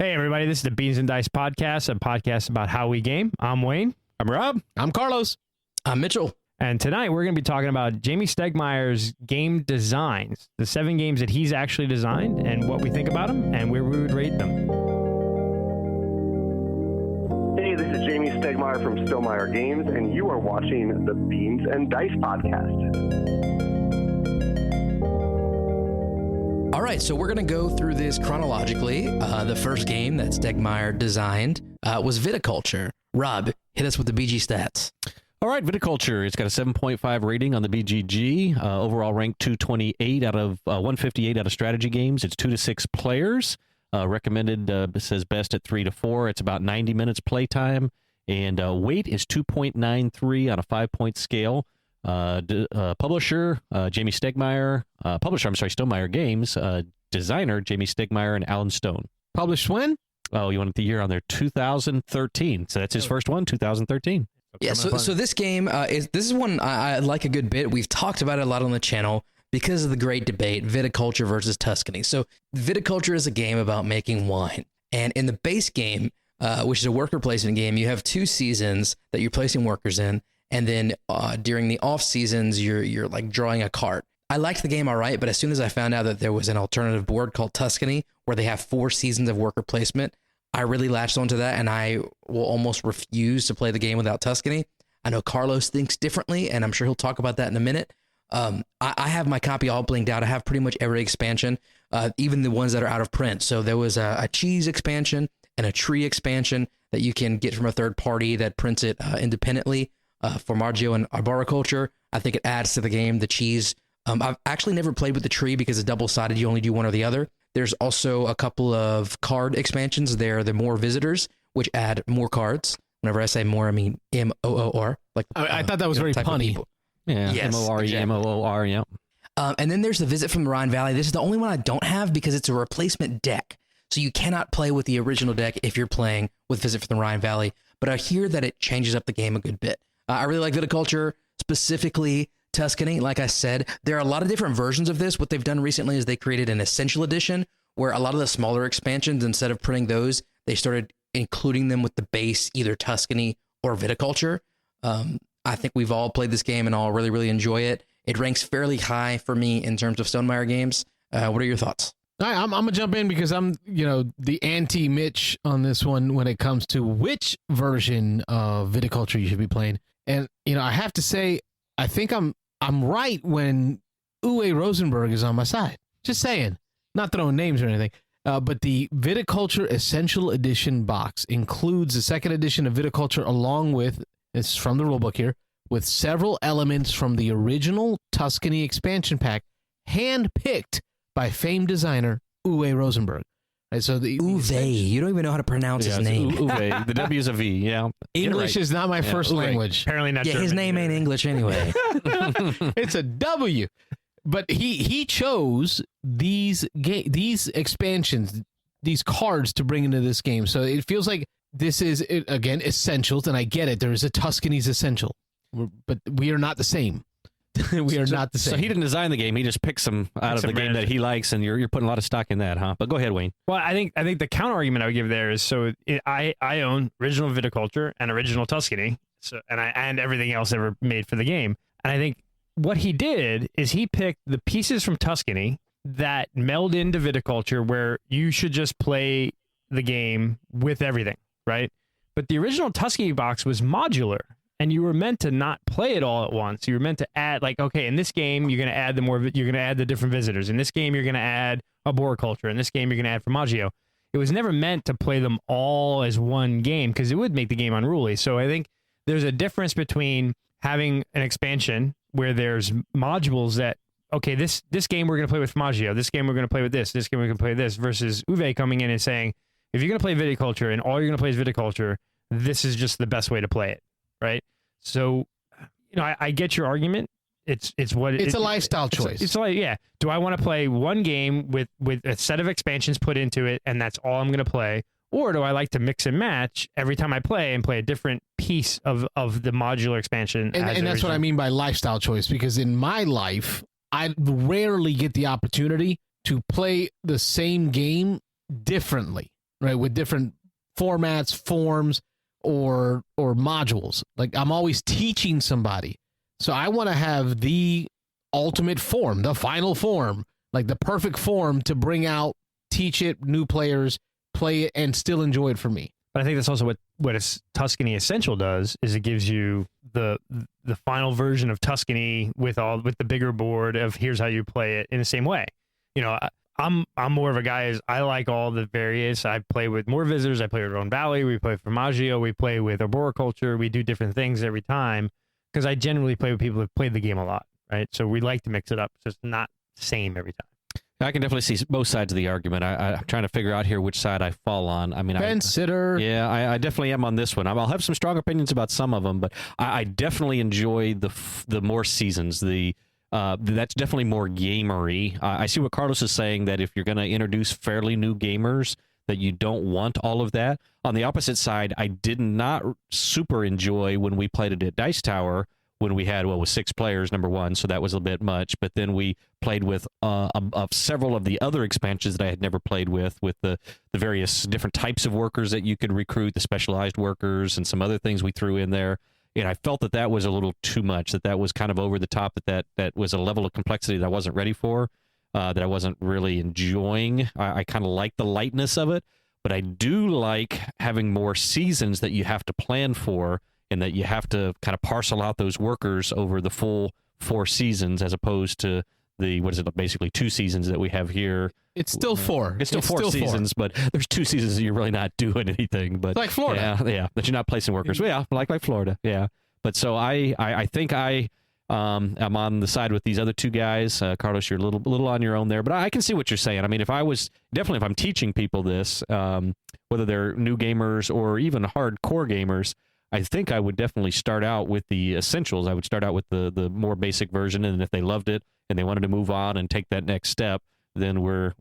Hey, everybody, this is the Beans and Dice Podcast, a podcast about how we game. I'm Wayne. I'm Rob. I'm Carlos. I'm Mitchell. And tonight we're going to be talking about Jamey Stegmaier's game designs, the 7 games that he's actually designed, and what we think about them, and where we would rate them. Hey, this is Jamey Stegmaier from Stegmaier Games, and you are watching the Beans and Dice Podcast. All right, so we're going to go through this chronologically. The first game that Stegmaier designed was Viticulture. Rob, hit us with the BG stats. All right, Viticulture. It's got a 7.5 rating on the BGG. Overall rank 228 out of 158 out of strategy games. It's 2 to 6 players. Recommended, it says best at 3 to 4. It's about 90 minutes playtime. And weight is 2.93 on a 5-point scale. Publisher, Jamey Stegmaier. Stegmaier Games. Designer, Jamey Stegmaier and Alan Stone. Published when? Oh, you wanted the year on there? 2013. So that's his first one, 2013. Yeah, so this game, this is one I like a good bit. We've talked about it a lot on the channel because of the great debate, Viticulture versus Tuscany. So Viticulture is a game about making wine. And in the base game, which is a worker placement game, you have 2 seasons that you're placing workers in. And then during the off seasons, you're like drawing a cart. I liked the game all right, but as soon as I found out that there was an alternative board called Tuscany, where they have 4 seasons of worker placement, I really latched onto that, and I will almost refuse to play the game without Tuscany. I know Carlos thinks differently, and I'm sure he'll talk about that in a minute. I have my copy all blinked out. I have pretty much every expansion, even the ones that are out of print. So there was a cheese expansion and a tree expansion that you can get from a third party that prints it independently. For Maggio and Arboriculture, I think it adds to the game. The cheese, I've actually never played with the tree because it's double-sided. You only do one or the other. There's also a couple of card expansions. They're the More Visitors, which add more cards. Whenever I say more, I mean M-O-O-R. Like I thought that was very punny. Yeah, yes, M-O-R-E, exactly. M-O-O-R, yeah. And then there's the Visit from the Rhine Valley. This is the only one I don't have because it's a replacement deck. So you cannot play with the original deck if you're playing with Visit from the Rhine Valley. But I hear that it changes up the game a good bit. I really like Viticulture, specifically Tuscany. Like I said, there are a lot of different versions of this. What they've done recently is they created an Essential Edition where a lot of the smaller expansions, instead of printing those, they started including them with the base, either Tuscany or Viticulture. I think we've all played this game and all really, really enjoy it. It ranks fairly high for me in terms of Stegmaier games. What are your thoughts? I'm going to jump in because I'm, the anti-Mitch on this one when it comes to which version of Viticulture you should be playing. And, I have to say, I think I'm right when Uwe Rosenberg is on my side. Just saying. Not throwing names or anything. But the Viticulture Essential Edition box includes the second edition of Viticulture along with, this is from the rulebook here, with several elements from the original Tuscany expansion pack, hand-picked by famed designer Uwe Rosenberg. Right, so the Uwe, you don't even know how to pronounce his name. Uwe. The W is a V, yeah. English is not my first language. Apparently not Yeah, his German name either. ain't English anyway. It's a W. But he chose these expansions, these cards to bring into this game. So it feels like this is, again, essentials, and I get it. There is a Tuscany's essential, but we are not the same. We are not the same. So he didn't design the game. He just picked some out of the game that he likes, and you're putting a lot of stock in that, huh? But go ahead, Wayne. Well, I think the counter argument I would give there is I own original Viticulture and original Tuscany, and everything else ever made for the game, and I think what he did is he picked the pieces from Tuscany that meld into Viticulture, where you should just play the game with everything, right? But the original Tuscany box was modular. And you were meant to not play it all at once. You were meant to add, like, okay, in this game, you're going to add the different visitors. In this game, you're going to add Arboriculture. In this game, you're going to add Formaggio. It was never meant to play them all as one game because it would make the game unruly. So I think there's a difference between having an expansion where there's modules that, okay, this game we're going to play with Formaggio. This game we're going to play with this. This game we're going to play with this. Versus Uwe coming in and saying, if you're going to play Viticulture and all you're going to play is Viticulture, this is just the best way to play it. Right. So, I get your argument. It's a lifestyle choice. It's like, yeah. Do I want to play one game with a set of expansions put into it and that's all I'm going to play? Or do I like to mix and match every time I play and play a different piece of the modular expansion? And that's what I mean by lifestyle choice, because in my life, I rarely get the opportunity to play the same game differently. right? With different formats, forms, or modules. Like I'm always teaching somebody. So I want to have the ultimate form, the final form, like the perfect form to bring out, teach it, new players, play it, and still enjoy it for me. But I think that's also what a Tuscany Essential does, is it gives you the final version of Tuscany with the bigger board of here's how you play it in the same way. You know, I'm more of a guy as I like all the various. I play with more visitors. I play with Rhone Valley. We play with Formaggio. We play with Arboriculture. We do different things every time because I generally play with people who've played the game a lot, right? So we like to mix it up so it's not the same every time. I can definitely see both sides of the argument. I'm trying to figure out here which side I fall on. I mean, fence sitter. Yeah, I definitely am on this one. I'll have some strong opinions about some of them, but I definitely enjoy the more seasons. That's definitely more gamery. I see what Carlos is saying, that if you're going to introduce fairly new gamers, that you don't want all of that. On the opposite side, I did not super enjoy when we played it at Dice Tower, when we had, with 6 players, number one, so that was a bit much. But then we played with several of the other expansions that I had never played with the various different types of workers that you could recruit, the specialized workers, and some other things we threw in there. And I felt that was a little too much, that was kind of over the top, that was a level of complexity that I wasn't ready for, that I wasn't really enjoying. I kind of like the lightness of it, but I do like having more seasons that you have to plan for, and that you have to kind of parcel out those workers over the full 4 seasons, as opposed to basically 2 seasons that we have here. It's still 4. It's still 4 seasons, but there's 2 seasons that you're really not doing anything. But like Florida. Yeah, that you're not placing workers. Well, yeah, like Florida, yeah. But so I think I'm on the side with these other 2 guys. Carlos, you're a little on your own there, but I can see what you're saying. I mean, if I'm teaching people this, whether they're new gamers or even hardcore gamers, I think I would definitely start out with the essentials. I would start out with the more basic version, and if they loved it and they wanted to move on and take that next step, then we're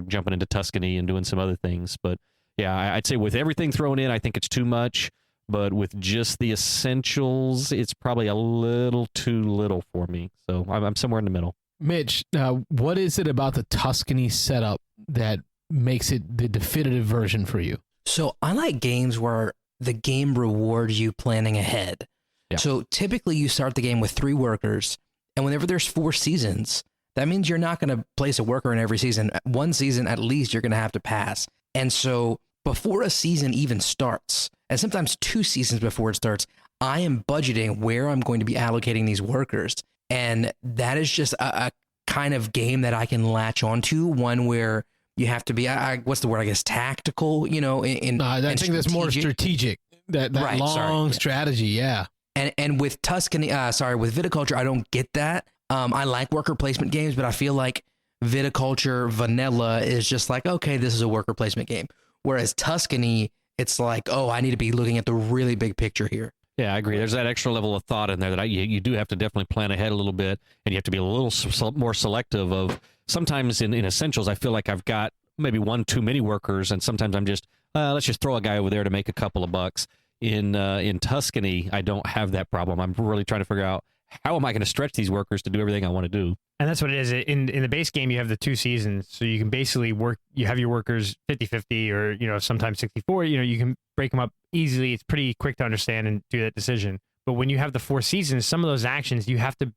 jumping into Tuscany and doing some other things. But yeah, I'd say with everything thrown in, I think it's too much. But with just the essentials, it's probably a little too little for me. So I'm somewhere in the middle. Mitch, what is it about the Tuscany setup that makes it the definitive version for you? So I like games where the game rewards you planning ahead. Yeah. So typically you start the game with 3 workers, and whenever there's 4 seasons, that means you're not going to place a worker in every season. 1 season at least you're going to have to pass. And so before a season even starts, and sometimes 2 seasons before it starts, I am budgeting where I'm going to be allocating these workers. And that is just a kind of game that I can latch onto, one where you have to be, what's the word, I guess, tactical, I think that's more strategic, that right, long strategy, yeah. And with with Viticulture, I don't get that. I like worker placement games, but I feel like Viticulture vanilla is just like, okay, this is a worker placement game. Whereas Tuscany, it's like, oh, I need to be looking at the really big picture here. Yeah, I agree. There's that extra level of thought in there that you do have to definitely plan ahead a little bit, and you have to be a little more selective of. Sometimes in essentials, I feel like I've got maybe 1 too many workers, and sometimes I'm just let's just throw a guy over there to make a couple of bucks. In Tuscany, I don't have that problem. I'm really trying to figure out how am I going to stretch these workers to do everything I want to do. And that's what it is. In the base game, you have the 2 seasons, so you can basically you have your workers 50-50 or, sometimes 64. You can break them up easily. It's pretty quick to understand and do that decision. But when you have the 4 seasons, some of those actions, you have to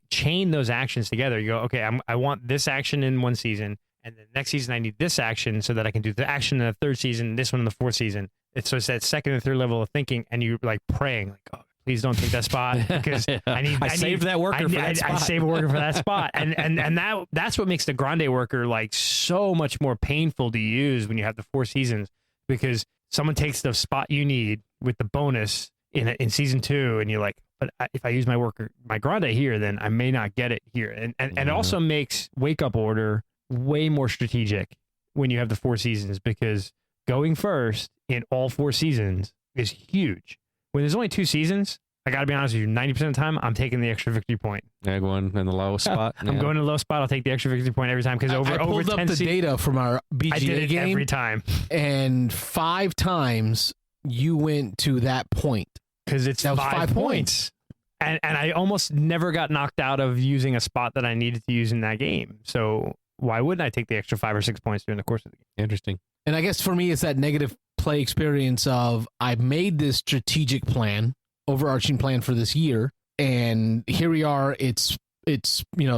chain those actions together. You go, okay, I want this action in 1 season, and the next season I need this action so that I can do the action in the 3rd season, this one in the 4th season. It's that 2nd and 3rd level of thinking, and you're like praying, like, oh, please don't take that spot because yeah. I saved that worker for that spot. I save a worker for that spot. And that's what makes the Grande worker like so much more painful to use when you have the 4 seasons, because someone takes the spot you need with the bonus in season 2, and you're like, but if I use my Grande here, then I may not get it here. And it also makes Wake Up Order way more strategic when you have the 4 seasons, because going first in all 4 seasons is huge. When there's only 2 seasons, I got to be honest with you, 90% of the time, I'm taking the extra victory point. Yeah, going in the lowest spot. I'm going to the low spot. I'll take the extra victory point every time, because I pulled up the data from our BGA I did it game every time, and 5 times you went to that point. Because it's that was 5 points. And I almost never got knocked out of using a spot that I needed to use in that game. So why wouldn't I take the extra 5 or 6 points during the course of the game? Interesting. And I guess for me, it's that negative play experience of I made this strategic plan, overarching plan for this year, and here we are. It's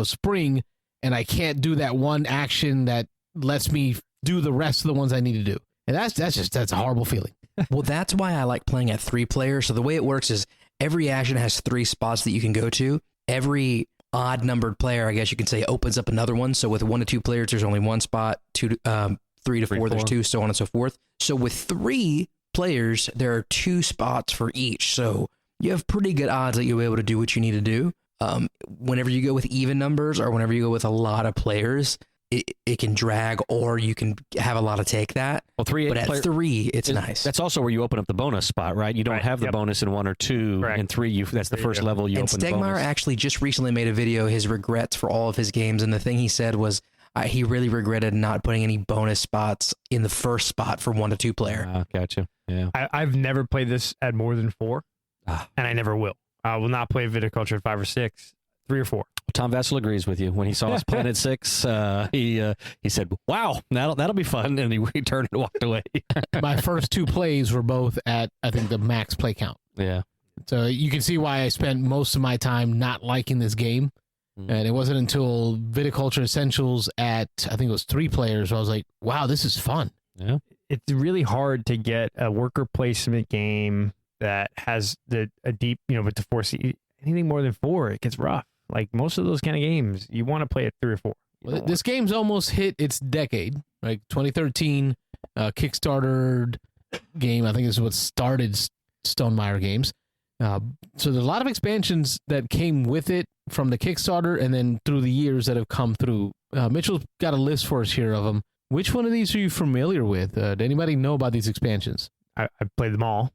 spring, and I can't do that one action that lets me do the rest of the ones I need to do, and that's a horrible feeling. Well, that's why I like playing at 3 players. So the way it works is every action has 3 spots that you can go to. Every odd numbered player, I guess you can say, opens up another one. So with 1 to 2 players, there's only 1 spot. 3 to 4, there's 2, so on and so forth. So with 3 players, there are 2 spots for each. So you have pretty good odds that you'll be able to do what you need to do. Whenever you go with even numbers or whenever you go with a lot of players, it can drag, or you can have a lot of take that. Well, 3 but at 3, it's nice. That's also where you open up the bonus spot, right? You don't Right, have the yep. bonus in 1 or 2. Correct. In 3, that's the first level you And open the Stegmaier bonus. actually just recently made a video, his regrets for all of his games, and the thing he said was he really regretted not putting any bonus spots in the first spot for 1 to 2 player. Gotcha. Yeah. I've never played this at more than 4, Ah. and I never will. I will not play Viticulture at 5 or 6, 3 or 4. Tom Vassell agrees with you. When he saw us playing at 6, he said, "Wow, that'll be fun," and he turned and walked away. My first 2 plays were both at, I think, the max play count. Yeah. So you can see why I spent most of my time not liking this game. And it wasn't until Viticulture Essentials at, I think it was 3 players, where I was like, wow, this is fun. Yeah. It's really hard to get a worker placement game that has a deep, with the 4 anything more than 4, it gets rough. Like most of those kind of games, you want to play at 3 or 4. Well, this game's almost hit its decade, right? 2013 Kickstarter game. I think this is what started Stonemaier Games. So there's a lot of expansions that came with it from the Kickstarter and then through the years that have come through. Mitchell's got a list for us here of them. Which one of these are you familiar with? Did anybody know about these expansions? I played them all.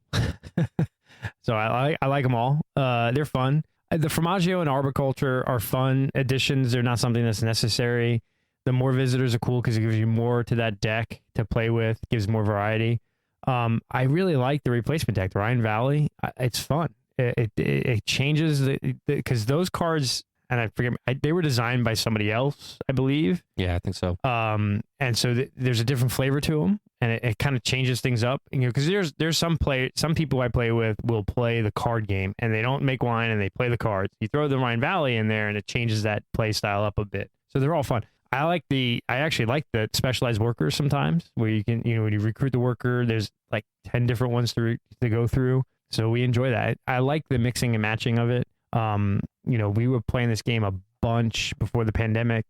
So I like them all. They're fun. The Formaggio and Arboriculture are fun additions. They're not something that's necessary. The more visitors are cool because it gives you more to that deck to play with, gives more variety. I really like the replacement deck, the Rhine Valley. It's fun. It changes because those cards, and I forget, they were designed by somebody else, I believe. Yeah, I think so. And so there's a different flavor to them, and it kind of changes things up. Because there's some people I play with will play the card game, and they don't make wine, and they play the cards. You throw the Rhine Valley in there, and it changes that play style up a bit. So they're all fun. I actually like the specialized workers sometimes, where you can, when you recruit the worker, there's like 10 different ones to go through. So we enjoy that. I like the mixing and matching of it. We were playing this game a bunch before the pandemic.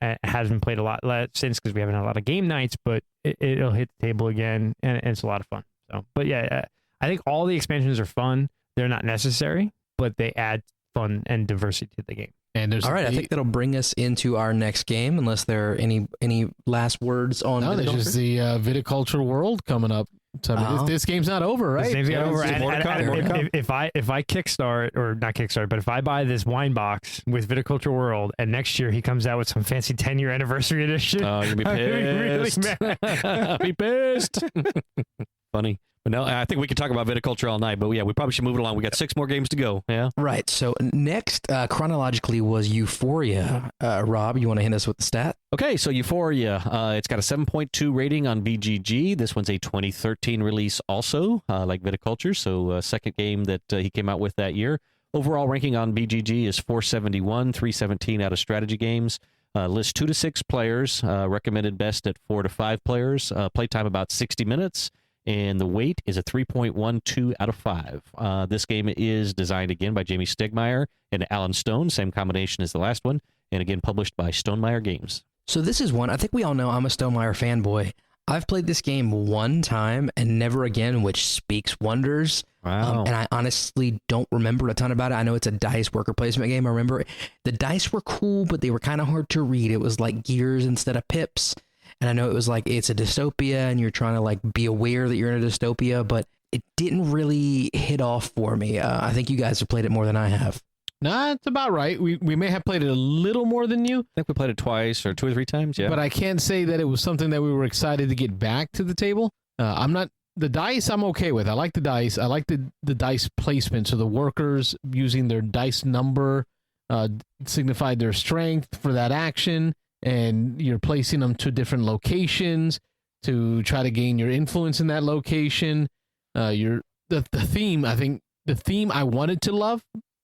It hasn't played a lot since because we haven't had a lot of game nights, but it'll hit the table again, and it's a lot of fun. So, but yeah, I think all the expansions are fun. They're not necessary, but they add fun and diversity to the game. And there's All right, I think that'll bring us into our next game, unless there are any last words on there's Viticulture. just the Viticulture World coming up. So I mean, this game's not over, right? This game's not over. it's more to come, And more to come. if I kickstart, or not kickstart, but if I buy this wine box with Viticulture World, and next year he comes out with some fancy 10-year anniversary edition, Oh, you'll be I'm gonna be pissed. really mad. I'll be pissed. Funny. But no, I think we could talk about Viticulture all night, but yeah, we probably should move it along. We got 6 more games to go. Yeah. Right. So next, chronologically, was Euphoria. Rob, you want to hit us with the stat? Okay, so Euphoria, it's got a 7.2 rating on BGG. This one's a 2013 release also, like Viticulture, so second game that he came out with that year. Overall ranking on BGG is 471, 317 out of strategy games. Lists 2 to 6 players, recommended best at 4 to 5 players. Playtime about 60 minutes. And the weight is a 3.12 out of 5. This game is designed again by Jamey Stegmaier and Alan Stone, same combination as the last one, and again published by Stonemaier Games. So this is one, I think we all know I'm a Stonemaier fanboy. I've played this game one time and never again, which speaks wonders. Wow. And I honestly don't remember a ton about it. I know it's a dice worker placement game. I remember the dice were cool, but they were kind of hard to read. It was like gears instead of pips. And I know it was like, it's a dystopia and you're trying to like be aware that you're in a dystopia, but it didn't really hit off for me. I think you guys have played it more than I have. Nah, it's about right. We may have played it a little more than you, I think we played it twice or 2 or 3 times, yeah. but I can't say that it was something that we were excited to get back to the table. I'm not. The dice I'm okay with. I like the dice. I like the dice placement. So the workers using their dice number signified their strength for that action. and you're placing them to different locations to try to gain your influence in that location. The theme, I think the theme I wanted to love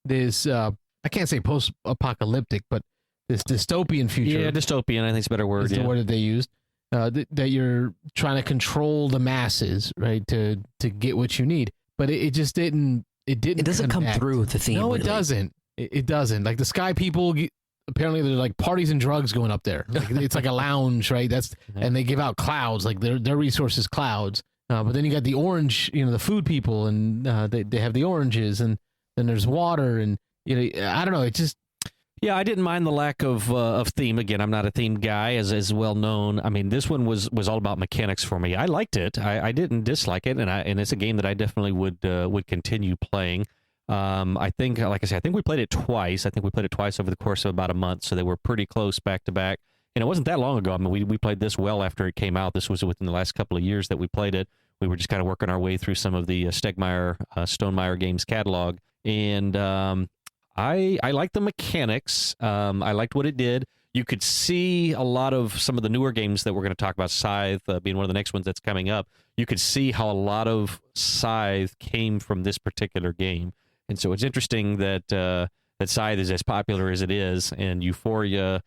is I can't say post-apocalyptic, but this dystopian future. Yeah, dystopian, I think is a better word. Is the word that they used. That you're trying to control the masses, right, to get what you need. But it just didn't. It doesn't connect. come through with the theme. No, really. it doesn't. It doesn't. Like the Sky People, apparently there's like parties and drugs going up there. Like, it's like a lounge, right? And they give out clouds, like their resources clouds. But then you got the orange, the food people, and they have the oranges, and then there's water, and I don't know. It just. Yeah, I didn't mind the lack of theme. Again, I'm not a theme guy, as well known. I mean, this one was all about mechanics for me. I liked it. I didn't dislike it, and it's a game that I definitely would continue playing. I think, like I said, I think we played it twice. I think we played it twice over the course of about a month, so they were pretty close back to back. And it wasn't that long ago. I mean, we played this well after it came out. This was within the last couple of years that we played it. We were just kind of working our way through some of the Stegmaier, Stonemaier games catalog, and I liked the mechanics. I liked what it did. You could see a lot of some of the newer games that we're going to talk about, Scythe being one of the next ones that's coming up. You could see how a lot of Scythe came from this particular game. And so it's interesting that Scythe is as popular as it is, and Euphoria,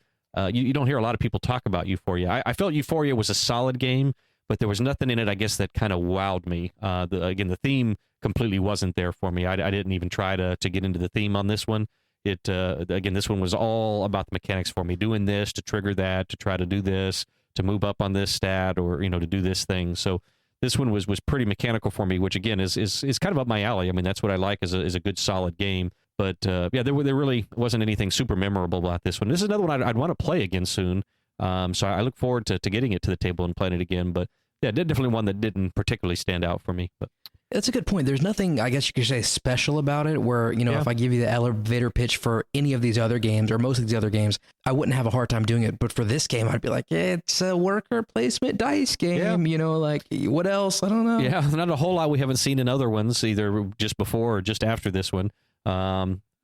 you don't hear a lot of people talk about Euphoria. I felt Euphoria was a solid game, but there was nothing in it, I guess, that kind of wowed me. Again, the theme completely wasn't there for me. I didn't even try to get into the theme on this one. Again, this one was all about the mechanics for me, doing this to trigger that, to try to do this, to move up on this stat, or to do this thing. So this one was pretty mechanical for me, which again is kind of up my alley. I mean, that's what I like is a good solid game. But yeah, there really wasn't anything super memorable about this one. This is another one I'd want to play again soon. So I look forward to getting it to the table and playing it again. But yeah, definitely one that didn't particularly stand out for me. But that's a good point. There's nothing, I guess you could say, special about it where, if I give you the elevator pitch for any of these other games or most of these other games, I wouldn't have a hard time doing it. But for this game, I'd be like, it's a worker placement dice game, like what else? I don't know. Yeah, not a whole lot we haven't seen in other ones, either just before or just after this one.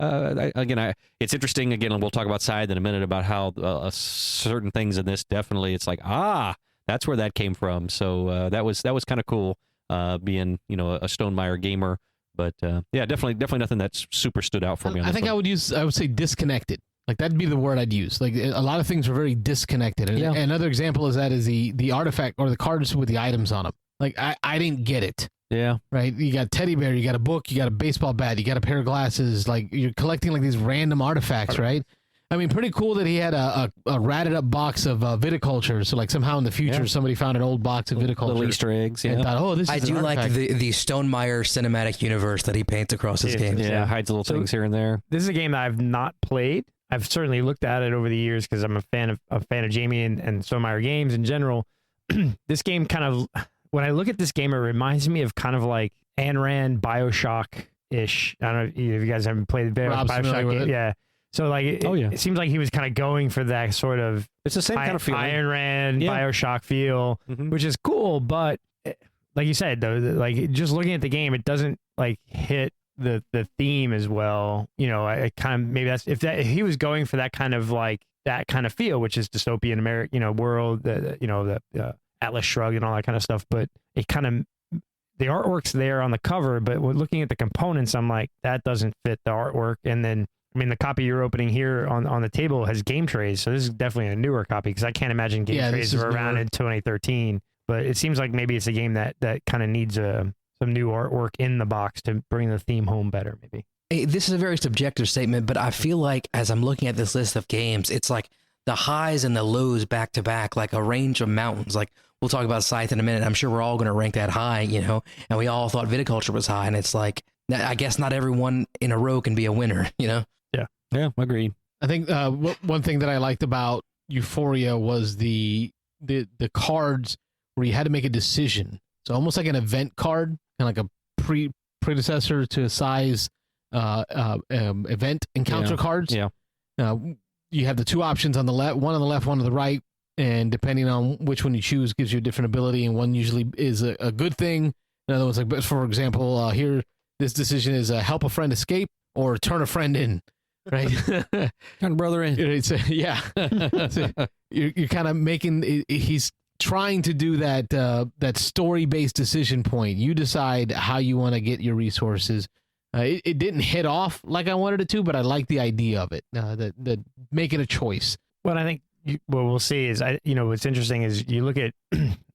It's interesting, again, and we'll talk about Scythe in a minute, about how certain things in this definitely, it's like, that's where that came from. So that was kind of cool. Being a Stonemaier gamer, but yeah, definitely nothing that's super stood out for me. I think I would say disconnected. Like that'd be the word I'd use. Like a lot of things were very disconnected. And another example is the artifact or the cards with the items on them. Like I didn't get it. Yeah. Right. You got teddy bear, you got a book, you got a baseball bat, you got a pair of glasses. Like you're collecting like these random artifacts, right? I mean, pretty cool that he had a ratted up box of Viticulture. So, like, somehow in the future, somebody found an old box of Viticulture. Little Easter eggs, and thought, this is I do like the Stonemaier cinematic universe that he paints across his games. Yeah, hides little things here and there. This is a game that I've not played. I've certainly looked at it over the years because I'm a fan of Jamey and Stonemaier games in general. This game kind of, when I look at this game, it reminds me of kind of like Ayn Rand Bioshock-ish. I don't know if you guys haven't played the Bioshock game. Yeah. So like, it seems like he was kind of going for that sort of, it's the same kind of feeling. Ayn Rand, Bioshock feel, which is cool. But like you said, though, like just looking at the game, it doesn't like hit the theme as well. I kind of, maybe that's, if he was going for that kind of like, that kind of feel, which is dystopian American, world, the Atlas Shrugged and all that kind of stuff. But it kind of, the artwork's there on the cover, but looking at the components, I'm like, that doesn't fit the artwork. And then, I mean, the copy you're opening here on the table has game trays, so this is definitely a newer copy because I can't imagine game trays were around in 2013. But it seems like maybe it's a game that kind of needs some new artwork in the box to bring the theme home better, maybe. Hey, this is a very subjective statement, but I feel like as I'm looking at this list of games, it's like the highs and the lows back to back, like a range of mountains. Like we'll talk about Scythe in a minute. I'm sure we're all going to rank that high, and we all thought Viticulture was high, and it's like, I guess not everyone in a row can be a winner, Yeah, agreed. I think one thing that I liked about Euphoria was the cards where you had to make a decision. So almost like an event card, kind of like a predecessor to a size event encounter cards. Yeah. You have the two options on the left, one on the left, one on the right, and depending on which one you choose, gives you a different ability. And one usually is a good thing. Another one's like, for example, here this decision is help a friend escape or turn a friend in. right? Kind of brother in. Yeah. So you're kind of making, he's trying to do that story-based decision point. You decide how you want to get your resources. It didn't hit off like I wanted it to, but I like the idea of it. That make it a choice. What I think what we'll see is, what's interesting is you look at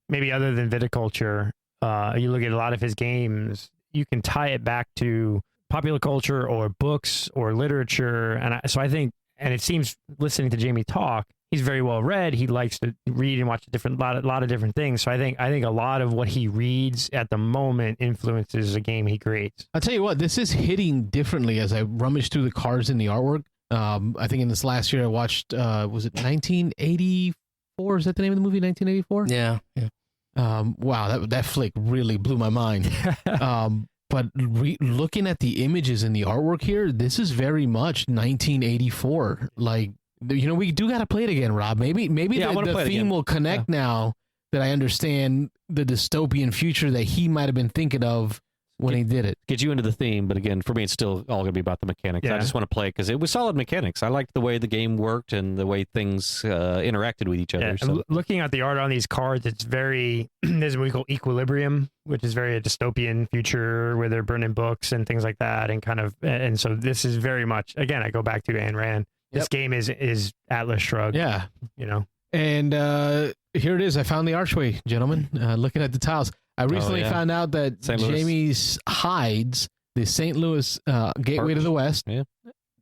maybe other than Viticulture, you look at a lot of his games, you can tie it back to popular culture or books or literature. And so I think, and it seems listening to Jamey talk, he's very well read. He likes to read and watch a lot of different things. So I think a lot of what he reads at the moment influences the game he creates. I'll tell you what, this is hitting differently as I rummage through the cards in the artwork. I think in this last year I watched, was it 1984? Is that the name of the movie, 1984? Yeah. Wow, that flick really blew my mind. But looking at the images in the artwork here, this is very much 1984. Like, we do got to play it again, Rob. Maybe the theme will connect now that I understand the dystopian future that he might have been thinking of when he did it. Get you into the theme, but again, for me, it's still all going to be about the mechanics. Yeah. I just want to play because it was solid mechanics. I liked the way the game worked and the way things interacted with each other. Yeah, So. looking at the art on these cards, it's very, there's what we call equilibrium, which is very a dystopian future where they're burning books and things like that. And so this is very much, again, I go back to Ayn Rand. This game is Atlas Shrugged. Yeah. And here it is. I found the archway, gentlemen. Looking at the tiles. I recently found out that Jamey's hides the St. Louis Gateway to the West. Yeah.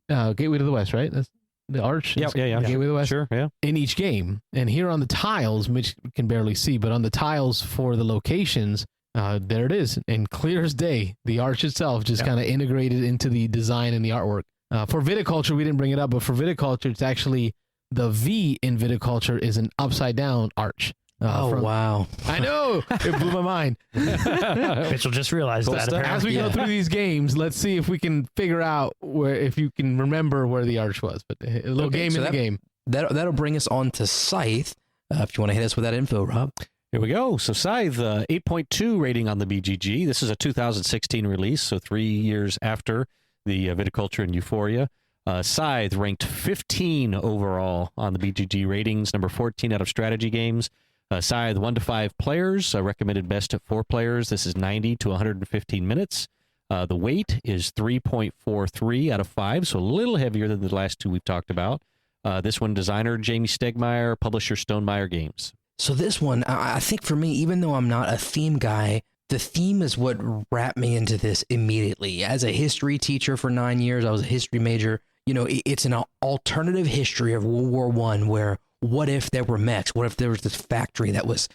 Gateway to the West, right? That's the arch. Yeah. Gateway to the West. Sure, yeah. In each game. And here on the tiles, which you can barely see, but on the tiles for the locations, there it is. And clear as day, the arch itself just kind of integrated into the design and the artwork. For Viticulture, we didn't bring it up, but for Viticulture, it's actually the V in Viticulture is an upside down arch. Wow. I know. It blew my mind. Mitchell just realized Cool that. stuff. As we go through these games, let's see if we can figure out if you can remember where the arch was. But a little game in the game. That'll bring us on to Scythe. If you want to hit us with that info, Rob. Here we go. So Scythe, 8.2 rating on the BGG. This is a 2016 release, so 3 years after the Viticulture and Euphoria. Scythe ranked 15 overall on the BGG ratings, number 14 out of strategy games. Scythe 1 to 5 players, recommended best at 4 players. This is 90 to 115 minutes. The weight is 3.43 out of 5, so a little heavier than the last two we've talked about. This one, designer Jamey Stegmaier, publisher Stonemaier Games. So this one, I think for me, even though I'm not a theme guy, the theme is what wrapped me into this immediately. As a history teacher for 9 years, I was a history major. It's an alternative history of World War I where what if there were mechs? What if there was this factory that was,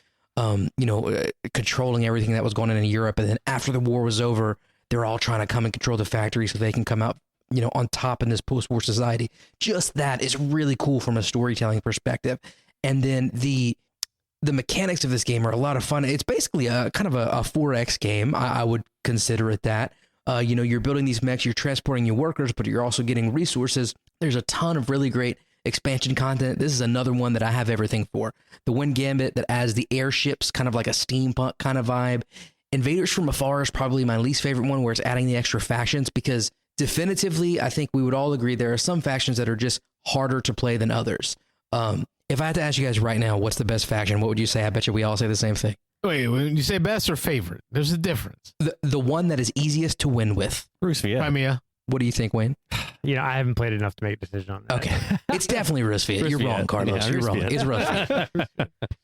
controlling everything that was going on in Europe? And then after the war was over, they're all trying to come and control the factory so they can come out, on top in this post-war society. Just that is really cool from a storytelling perspective. And then the mechanics of this game are a lot of fun. It's basically a kind of a 4X game. I would consider it that. You're building these mechs, you're transporting your workers, but you're also getting resources. There's a ton of really great expansion content. This is another one that I have everything for. The Wind Gambit that adds the airships, kind of like a steampunk kind of vibe. Invaders from Afar is probably my least favorite one, where it's adding the extra factions, because definitively, I think we would all agree there are some factions that are just harder to play than others. If I had to ask you guys right now, what's the best faction? What would you say? I bet you we all say the same thing. Wait, when you say best or favorite, there's a difference. The one that is easiest to win with. Rusvia. Crimea. What do you think, Wayne? I haven't played enough to make a decision on that. Okay. It's definitely Rusvia. You're wrong, Carlos. Yeah, You're wrong. Rusvia. It's Rusvia.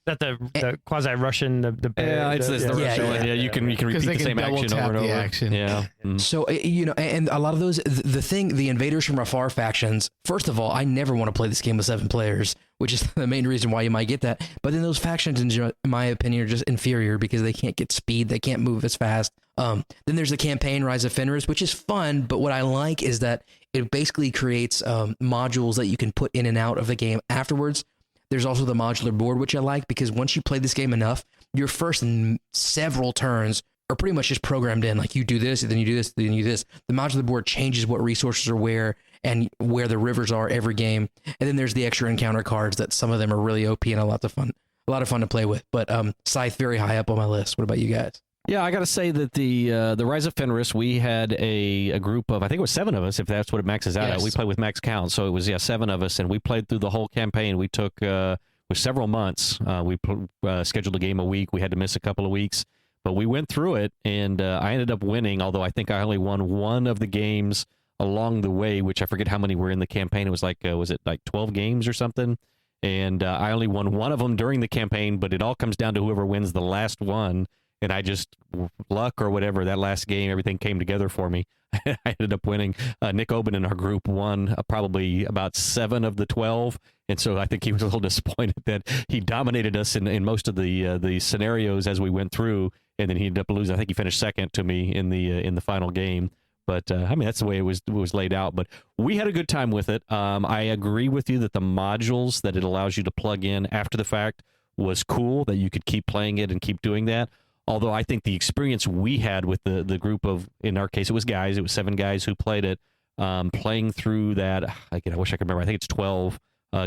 That the quasi-Russian, it's the Russian one. Yeah, you can repeat the same action over and over. Action. Yeah. Mm. So, and a lot of those, the Invaders from Afar factions, first of all, I never want to play this game with 7 players, which is the main reason why you might get that. But then those factions, in my opinion, are just inferior because they can't get speed. They can't move as fast. Then there's the campaign Rise of Fenris, which is fun. But what I like is that it basically creates modules that you can put in and out of the game afterwards. There's also the modular board, which I like because once you play this game enough, your first several turns are pretty much just programmed in. Like you do this, then you do this, then you do this. The modular board changes what resources are where and where the rivers are every game. And then there's the extra encounter cards that some of them are really OP and a lot of fun to play with. But Scythe very high up on my list. What about you guys? Yeah, I got to say that the Rise of Fenris, we had a group of, I think it was 7 of us, if that's what it maxes out at. We played with max count, so it was 7 of us, and we played through the whole campaign. We took with several months. We scheduled a game a week. We had to miss a couple of weeks, but we went through it, and I ended up winning. Although I think I only won one of the games along the way, which I forget how many were in the campaign. It was like was it like 12 games or something? And I only won one of them during the campaign, but it all comes down to whoever wins the last one. And I just, luck or whatever, that last game, everything came together for me. I ended up winning. Nick Oben in our group won probably about 7 of the 12. And so I think he was a little disappointed that he dominated us in most of the scenarios as we went through. And then he ended up losing. I think he finished second to me in the final game. But, I mean, that's the way it was laid out. But we had a good time with it. I agree with you that the modules that it allows you to plug in after the fact was cool, that you could keep playing it and keep doing that. Although I think the experience we had with the group of, in our case, it was 7 guys who played it, playing through that, I wish I could remember, I think it's 12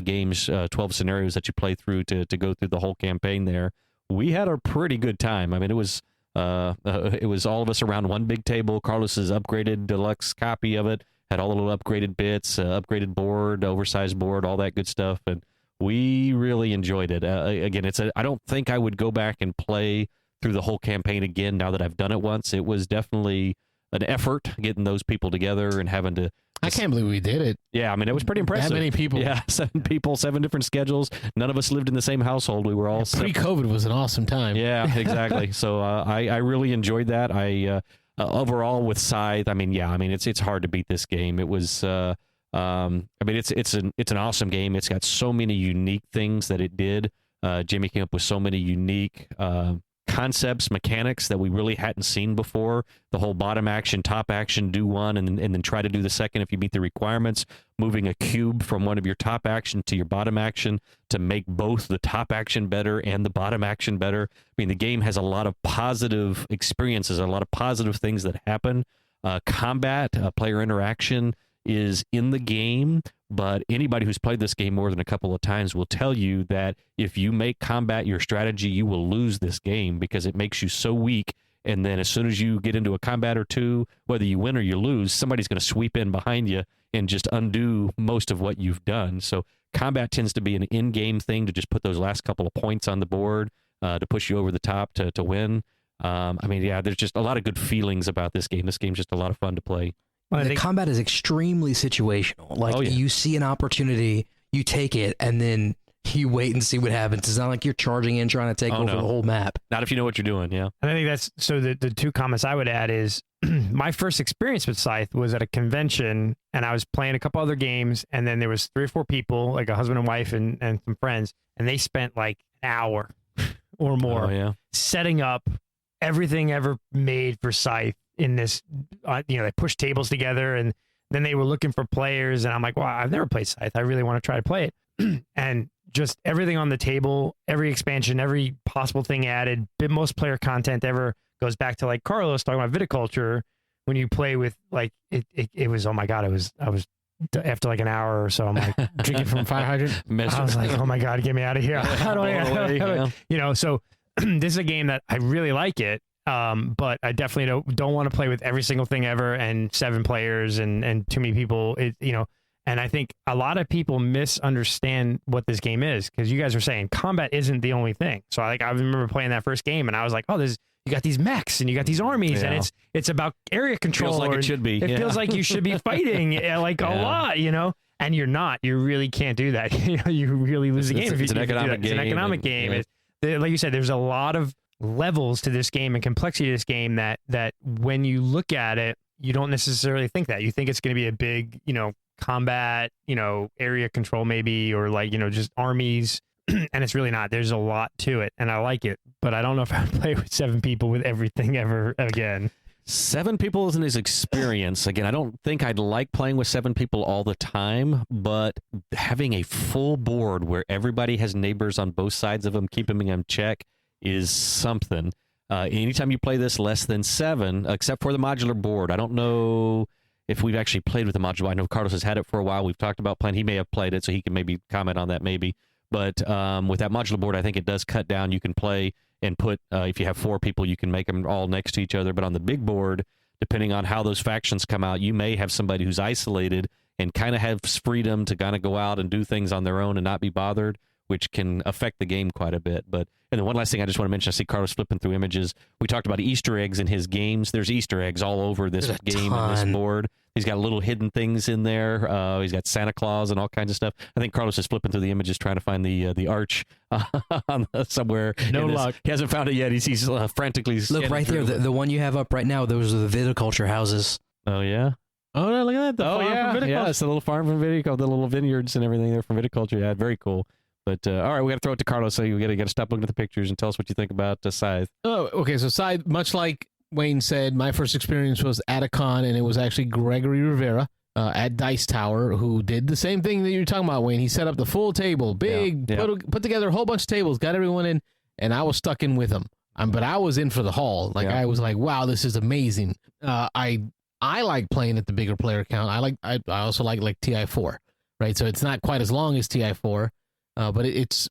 games, 12 scenarios that you play through to go through the whole campaign there. We had a pretty good time. I mean, it was all of us around one big table. Carlos's upgraded deluxe copy of it had all the little upgraded bits, upgraded board, oversized board, all that good stuff, and we really enjoyed it. Again, I don't think I would go back and play through the whole campaign again now that I've done it once. It was definitely an effort getting those people together and having to. I can't believe we did it. Yeah, I mean, it was pretty impressive. That many people. Yeah, 7 people, 7 different schedules. None of us lived in the same household. We were all pre-COVID was an awesome time. Yeah, exactly. So I really enjoyed that. Overall with Scythe, I mean, it's hard to beat this game. It was. I mean, it's an awesome game. It's got so many unique things that it did. Jamey came up with so many unique concepts, mechanics that we really hadn't seen before. The whole bottom action, top action, do one, and then try to do the second if you meet the requirements. Moving a cube from one of your top action to your bottom action to make both the top action better and the bottom action better. I mean, the game has a lot of positive experiences, a lot of positive things that happen. Combat, player interaction is in the game, but anybody who's played this game more than a couple of times will tell you that if you make combat your strategy, you will lose this game because it makes you so weak. And then as soon as you get into a combat or two, whether you win or you lose, somebody's going to sweep in behind you and just undo most of what you've done. So combat tends to be an in-game thing to just put those last couple of points on the board to push you over the top to win. I mean, yeah, there's just a lot of good feelings about this game. This game's just a lot of fun to play. Well, the combat is extremely situational. Like, you see an opportunity, you take it, and then you wait and see what happens. It's not like you're charging in trying to take over the whole map. Not if you know what you're doing, yeah. And I think that's, so the 2 comments I would add is, my first experience with Scythe was at a convention, and I was playing a couple other games, and then there was 3 or 4 people, like a husband and wife and some friends, and they spent like an hour or more setting up everything ever made for Scythe. In this, they pushed tables together, and then they were looking for players, and I'm like, wow, I've never played Scythe. I really want to try to play it. And just everything on the table, every expansion, every possible thing added, most player content ever goes back to like Carlos talking about Viticulture. When you play with like, it was, oh my God, I was after like an hour or so, I'm like drinking from 500. I was like, oh my God, get me out of here. How do I, so this is a game that I really like it. But I definitely don't want to play with every single thing ever and 7 players and too many people, and I think a lot of people misunderstand what this game is, because you guys are saying combat isn't the only thing. So I remember playing that first game and I was like, oh, you got these mechs and you got these armies and it's about area control. Feels like it should be. It feels like you should be fighting like a lot, and you're not. You really can't do that. You really lose the game. It's an economic game. It's an economic game. Like you said, there's a lot of levels to this game and complexity to this game that when you look at it, you don't necessarily think that. You think it's going to be a big, combat, area control maybe, or like, just armies, and it's really not. There's a lot to it, and I like it, but I don't know if I would play with 7 people with everything ever again. 7 people isn't his experience. Again, I don't think I'd like playing with 7 people all the time, but having a full board where everybody has neighbors on both sides of them, keeping them in check, is something. Anytime you play this less than 7, except for the modular board, I don't know if we've actually played with the modular. I know Carlos has had it for a while. We've talked about playing. He may have played it, so he can maybe comment on that maybe. But with that modular board, I think it does cut down. You can play and put, if you have 4 people, you can make them all next to each other. But on the big board, depending on how those factions come out, you may have somebody who's isolated and kind of has freedom to kind of go out and do things on their own and not be bothered, which can affect the game quite a bit. And then one last thing I just want to mention, I see Carlos flipping through images. We talked about Easter eggs in his games. There's Easter eggs all over this game and this board. He's got little hidden things in there. He's got Santa Claus and all kinds of stuff. I think Carlos is flipping through the images trying to find the arch somewhere. No luck. He hasn't found it yet. He's frantically Look right there, the one you have up right now. Those are the viticulture houses. Oh, yeah? Oh, no, look at that. The farm from Viticulture. Yeah, it's a little farm from Viticulture, the little vineyards and everything there from Viticulture. Yeah, very cool. But, all right, we got to throw it to Carlos, so you got to stop looking at the pictures and tell us what you think about Scythe. Oh, okay. So Scythe, much like Wayne said, my first experience was at a con, and it was actually Gregory Rivera at Dice Tower, who did the same thing that you're talking about, Wayne. He set up the full table, put together a whole bunch of tables, got everyone in, and I was stuck in with him. But I was in for the haul. I was like, wow, this is amazing. I like playing at the bigger player count. I also like TI4, right? So it's not quite as long as TI4, but it's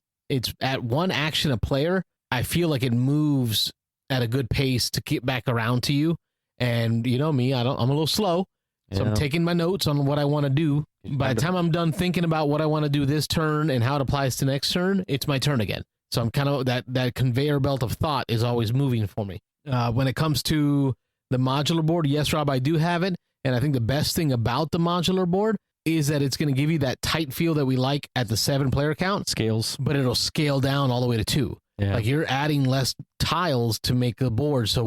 at one action a player. I feel like it moves at a good pace to get back around to you. And you know me, I'm a little slow, so I'm taking my notes on what I want to do. By the time I'm done thinking about what I want to do this turn and how it applies to next turn, it's my turn again. So I'm kind of that conveyor belt of thought is always moving for me. When it comes to the modular board, yes, Rob, I do have it. And I think the best thing about the modular board is that it's going to give you that tight feel that we like at the 7-player count. Scales. But it'll scale down all the way to 2. Yeah. Like you're adding less tiles to make the board. So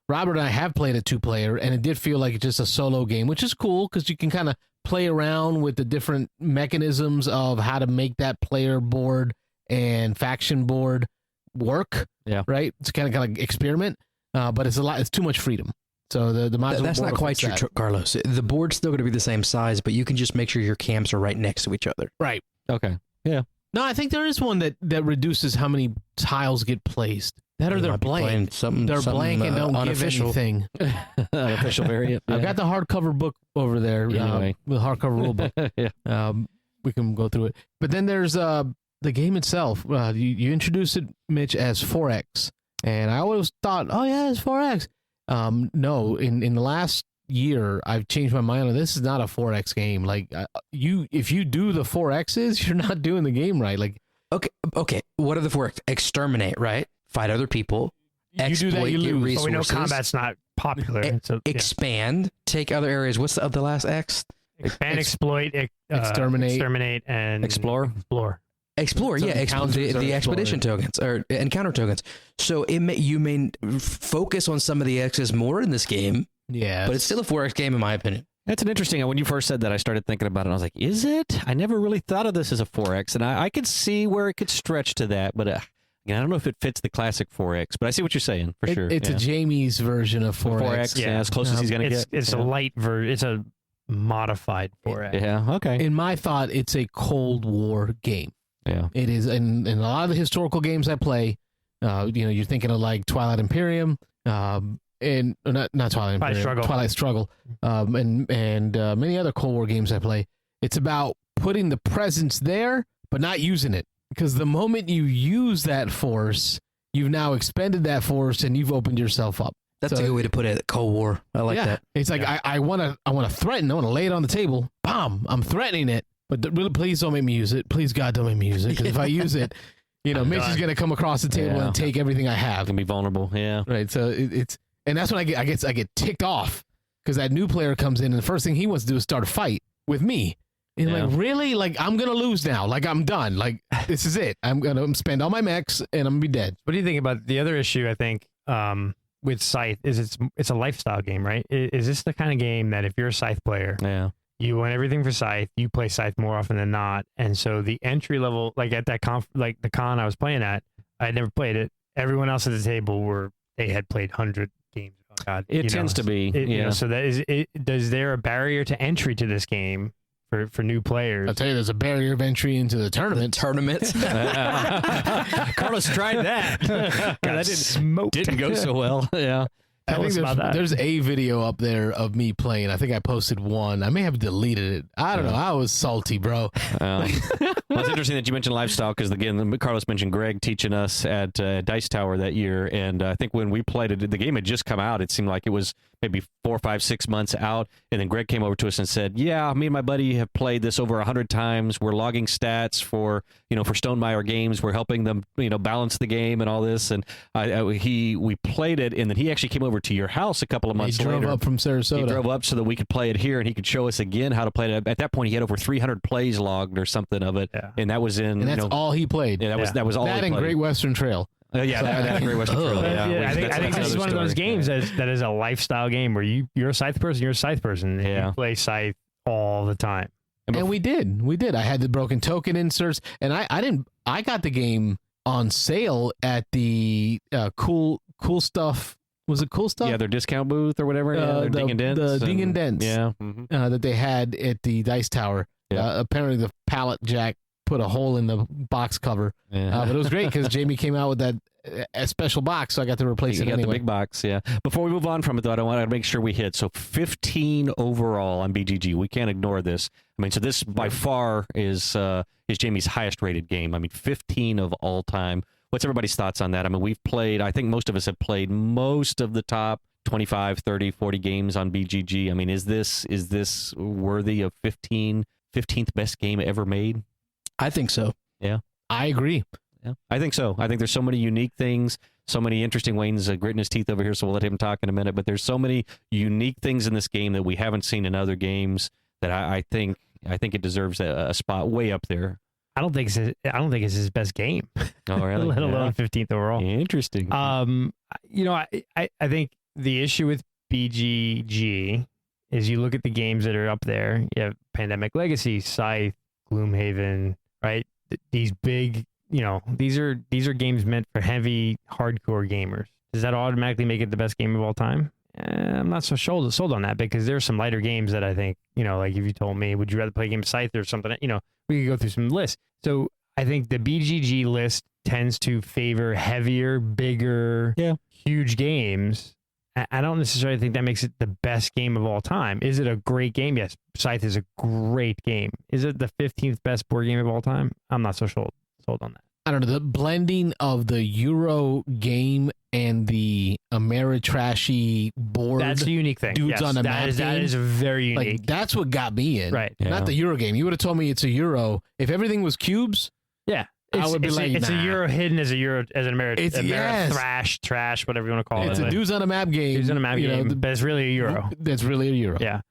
Robert and I have played a 2-player, and it did feel like it's just a solo game, which is cool because you can kind of play around with the different mechanisms of how to make that player board and faction board work. Yeah. Right? It's kind of experiment. But it's too much freedom. So the modular That's board not quite true, Carlos. The board's still going to be the same size, but you can just make sure your camps are right next to each other. Right. Okay. Yeah. No, I think there is one that reduces how many tiles get placed. That or they're blank. They're blank and don't give anything. Unofficial variant. Yeah. I've got the hardcover book over there. Anyway. The hardcover rule book. Yeah. We can go through it. But then there's the game itself. You introduced it, Mitch, as 4X. And I always thought, oh, yeah, it's 4X. No, in the last year, I've changed my mind on this is not a 4X game. Like, if you do the 4Xs, you're not doing the game right. Like, okay. What are the 4X? Exterminate, right? Fight other people. You do that, you lose. Resources. But we know combat's not popular. Expand. Take other areas. What's the last X? Expand, exploit, exterminate, and explore. Explore, so the expedition tokens or encounter tokens. So you may focus on some of the X's more in this game. Yeah, but it's still a 4X game in my opinion. That's an interesting. When you first said that, I started thinking about it. And I was like, is it? I never really thought of this as a 4X, and I could see where it could stretch to that, but again, I don't know if it fits the classic 4X. But I see what you're saying for sure. It's a Jamey's version of 4X. 4X, yeah, as close as he's going to get. It's a light version. It's a modified 4X. Yeah. Okay. In my thought, it's a Cold War game. Yeah, it is, and a lot of the historical games I play, you're thinking of like Twilight Imperium, and not Twilight Imperium, Twilight Struggle, and many other Cold War games I play. It's about putting the presence there, but not using it, because the moment you use that force, you've now expended that force and you've opened yourself up. That's a good way to put it. Cold War. I like that. It's like I want to threaten. I want to lay it on the table. Bam! I'm threatening it. But really, please don't make me use it. Please, God, don't make me use it. Because if I use it, Mitch is going to come across the table and take everything I have. Can be vulnerable. Yeah. Right. So and that's when I get ticked off because that new player comes in and the first thing he wants to do is start a fight with me. And I'm like, really? Like, I'm going to lose now. Like, I'm done. Like, this is it. I'm going to spend all my mechs and I'm going to be dead. What do you think about the other issue, I think, with Scythe is it's a lifestyle game, right? Is this the kind of game that if you're a Scythe player, you want everything for Scythe, you play Scythe more often than not, and so the entry level, like at that the con I was playing at, I had never played it. Everyone else at the table they had played 100 games. Oh God, it tends to be. So that is it. Is there a barrier to entry to this game for new players? I'll tell you, there's a barrier of entry into the tournament. Carlos tried that. That didn't go so well. Yeah. I Tell think us about that. there's a video up there of me playing. I think I posted one. I may have deleted it. I don't know. I was salty, bro. Well, it's interesting that you mentioned lifestyle because, again, Carlos mentioned Greg teaching us at Dice Tower that year. And I think when we played it, the game had just come out. It seemed like it was maybe 4, 5, 6 months out. And then Greg came over to us and said, yeah, me and my buddy have played this over 100 times. We're logging stats for Stegmaier games. We're helping them, balance the game and all this. And we played it, and then he actually came over to your house a couple of months later. He drove up from Sarasota. He drove up so that we could play it here, and he could show us again how to play it. At that point, he had over 300 plays logged or something of it, and that was in. And that's all he played. Yeah, that was all. That he and played. Great Western Trail. That Great Western Trail. Yeah, I think this is one of those games that is a lifestyle game where you're a Scythe person, you're a Scythe person, and you play Scythe all the time. And we did. I had the broken token inserts, and I got the game on sale at the cool stuff. Was it Cool Stuff? Yeah, their discount booth or whatever. Their Ding and Dents. The Ding and Dents. Yeah. That they had at the Dice Tower. Yeah. Apparently the pallet jack put a hole in the box cover. Yeah. But it was great because Jamey came out with that a special box, so I got to replace it got anyway. the big box, yeah. Before we move on from it, though, I want to make sure we hit. So 15 overall on BGG. We can't ignore this. I mean, so this by far is Jamey's highest rated game. I mean, 15 of all time. What's everybody's thoughts on that? I mean, we've played, I think most of us have played most of the top 25, 30, 40 games on BGG. I mean, is this worthy of 15th best game ever made? I think so. Yeah. I agree. Yeah, I think so. I think there's so many unique things, so many interesting. Wayne's gritting his teeth over here, so we'll let him talk in a minute. But there's so many unique things in this game that we haven't seen in other games that I think it deserves a spot way up there. I don't think it's his best game. Oh, really? Let alone 15th overall. Interesting. I think the issue with BGG is you look at the games that are up there. You have Pandemic Legacy, Scythe, Gloomhaven, right? These big, these are games meant for heavy, hardcore gamers. Does that automatically make it the best game of all time? I'm not so sold on that because there's some lighter games that I think, like if you told me, would you rather play a game of Scythe or something, we could go through some lists. So I think the BGG list tends to favor heavier, bigger, huge games. I don't necessarily think that makes it the best game of all time. Is it a great game? Yes, Scythe is a great game. Is it the 15th best board game of all time? I'm not so sold on that. I don't know. The blending of the Euro game and the Ameritrashy board. That's a unique thing. Dudes on a map that game. is very unique. Like, that's what got me in. Right. Yeah. Not the Euro game. You would have told me it's a Euro. If everything was cubes, yeah. I would be like, it's a nah. Euro hidden as an Yes. trash, whatever you want to call it's it. a dudes on a map game. Dudes on a map game, but it's really a Euro. That's really a Euro. Yeah.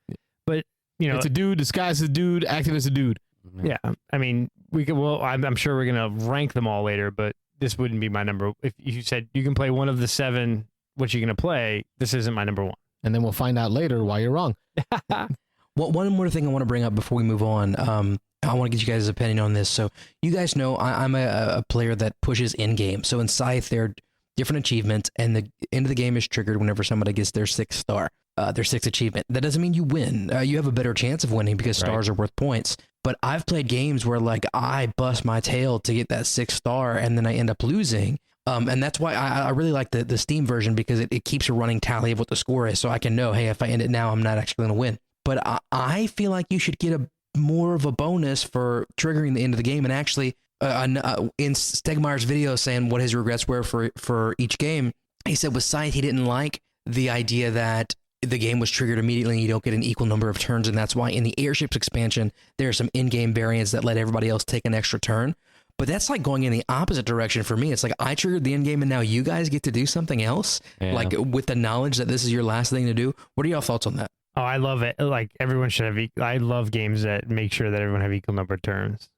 But, it's a dude disguised as a dude, acting as a dude. Yeah. I mean, we could, I'm sure we're going to rank them all later, but this wouldn't be my number. If you said you can play one of the 7, what you're going to play, this isn't my number 1. And then we'll find out later why you're wrong. Well, one more thing I want to bring up before we move on. I want to get you guys' opinion on this. So you guys know I'm a player that pushes in-game. So in Scythe, there are different achievements, and the end of the game is triggered whenever somebody gets their 6th star, their 6th achievement. That doesn't mean you win. You have a better chance of winning because stars are worth points. But I've played games where I bust my tail to get that 6th star, and then I end up losing. And that's why I really like the Steam version because it keeps a running tally of what the score is, so I can know, hey, if I end it now, I'm not actually going to win. But I feel like you should get more of a bonus for triggering the end of the game. And actually, in Stegmaier's video saying what his regrets were for each game, he said with Scythe, he didn't like the idea that the game was triggered immediately and you don't get an equal number of turns. And that's why in the Airships expansion, there are some in-game variants that let everybody else take an extra turn. But that's like going in the opposite direction for me. It's like I triggered the end game and now you guys get to do something else, like with the knowledge that this is your last thing to do. What are y'all thoughts on that? Oh, I love it. Like everyone should have. I love games that make sure that everyone have equal number of turns.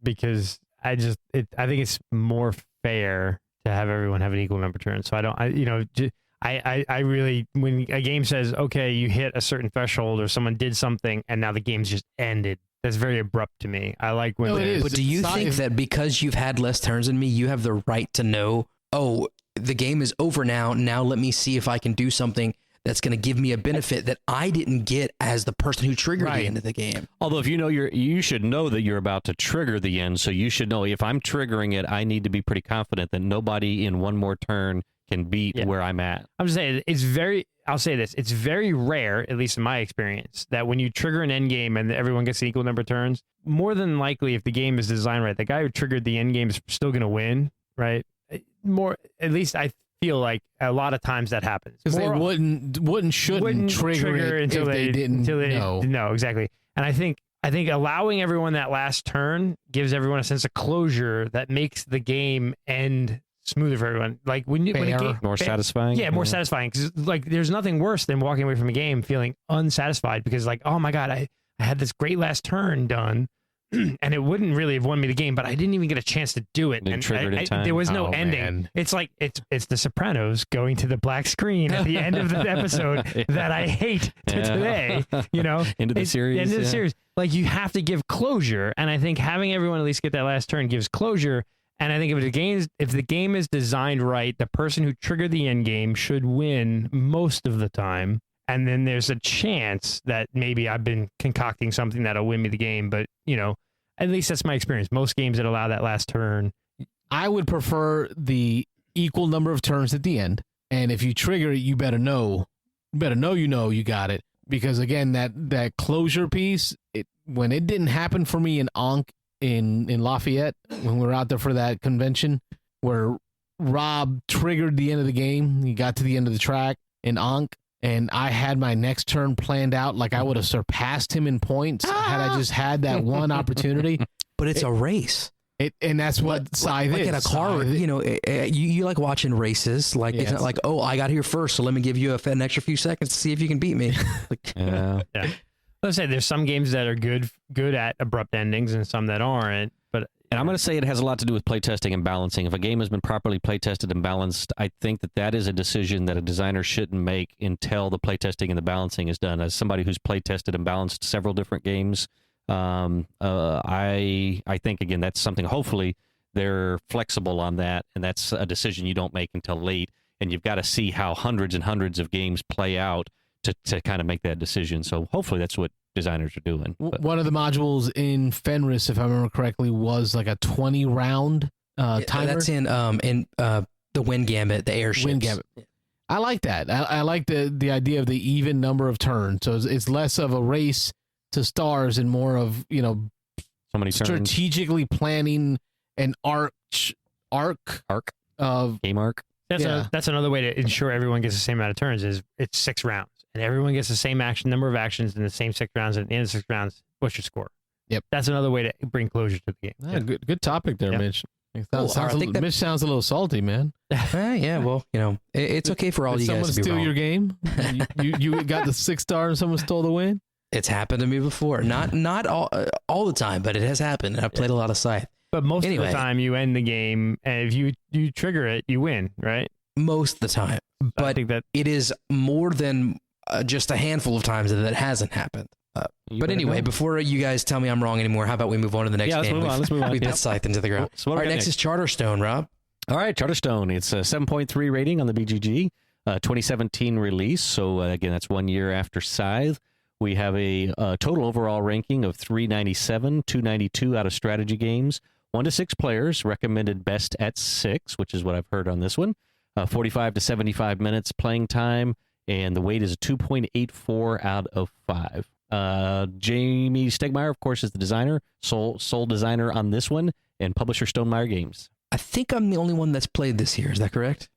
Because I think it's more fair to have everyone have an equal number of turns. So I really, when a game says, okay, you hit a certain threshold or someone did something and now the game's just ended. That's very abrupt to me. I like when it is. But do you think that because you've had less turns than me, you have the right to know, oh, the game is over now. Now let me see if I can do something that's going to give me a benefit that I didn't get as the person who triggered the end of the game. Although if you should know that you're about to trigger the end, so you should know if I'm triggering it, I need to be pretty confident that nobody in one more turn can beat where I'm at. I'm just saying, I'll say this, it's very rare, at least in my experience, that when you trigger an end game and everyone gets an equal number of turns, more than likely, if the game is designed right, the guy who triggered the end game is still going to win, right? At least I feel like a lot of times that happens. Because they shouldn't trigger it until they didn't know. No, exactly. And I think allowing everyone that last turn gives everyone a sense of closure that makes the game end smoother for everyone. Like when a game, more satisfying. Yeah, more satisfying. Because like there's nothing worse than walking away from a game feeling unsatisfied because like, oh my God, I had this great last turn done. And it wouldn't really have won me the game, but I didn't even get a chance to do it. And there was no ending. Man. It's like it's The Sopranos going to the black screen at the end of the episode that I hate today. You know, end of the series. Like you have to give closure, and I think having everyone at least get that last turn gives closure. And I think if the game is designed right, the person who triggered the end game should win most of the time. And then there's a chance that maybe I've been concocting something that'll win me the game. But, you know, at least that's my experience. Most games that allow that last turn. I would prefer the equal number of turns at the end. And if you trigger it, you better know you got it. Because, again, that closure piece, when it didn't happen for me in Ankh in Lafayette, when we were out there for that convention, where Rob triggered the end of the game, he got to the end of the track in Ankh, and I had my next turn planned out like I would have surpassed him in points had I just had that one opportunity. But it's a race. And that's what Scythe is. Like in a car, you know, you like watching races. Like it's not like, oh, I got here first, so let me give you an extra few seconds to see if you can beat me. Like, yeah. Let's say there's some games that are good at abrupt endings and some that aren't. And I'm going to say it has a lot to do with playtesting and balancing. If a game has been properly playtested and balanced, I think that is a decision that a designer shouldn't make until the playtesting and the balancing is done. As somebody who's playtested and balanced several different games, I think, again, that's something, hopefully, they're flexible on that, and that's a decision you don't make until late. And you've got to see how hundreds and hundreds of games play out to kind of make that decision. So hopefully that's what designers are doing. One of the modules in Fenris, if I remember correctly, was like a 20 round timer. That's in the Wind Gambit, the airships. Wind Gambit. I like that. I like the idea of the even number of turns. So it's less of a race to stars and more of, you know, so many strategically planning an arc of game arc. That's another way to ensure everyone gets the same amount of turns. Is it's 6 rounds. And everyone gets the same number of actions in the same 6 rounds. And at the end of 6 rounds, what's your score? Yep. That's another way to bring closure to the game. Good topic there, Mitch. Mitch sounds a little salty, man. Yeah, well, you know, it's okay for all you guys to be wrong. Someone steal your game? you got the 6 star and someone stole the win? It's happened to me before. Not all the time, but it has happened. And I've played a lot of Scythe. But most of the time, you end the game, and if you trigger it, you win, right? Most of the time. But I think that it is more than just a handful of times that hasn't happened. But anyway, before you guys tell me I'm wrong anymore, how about we move on to the next game? Let's move on. We put Scythe into the ground. All right, next is Charterstone, Rob. All right, Charterstone. It's a 7.3 rating on the BGG, 2017 release. So again, that's 1 year after Scythe. We have a total overall ranking of 397, 292 out of strategy games, 1 to 6 players, recommended best at 6, which is what I've heard on this one. 45 to 75 minutes playing time, and the weight is a 2.84 out of 5. Jamey Stegmaier, of course, is the designer, sole designer on this one, and publisher Stonemaier Games. I think I'm the only one that's played this year. Is that correct?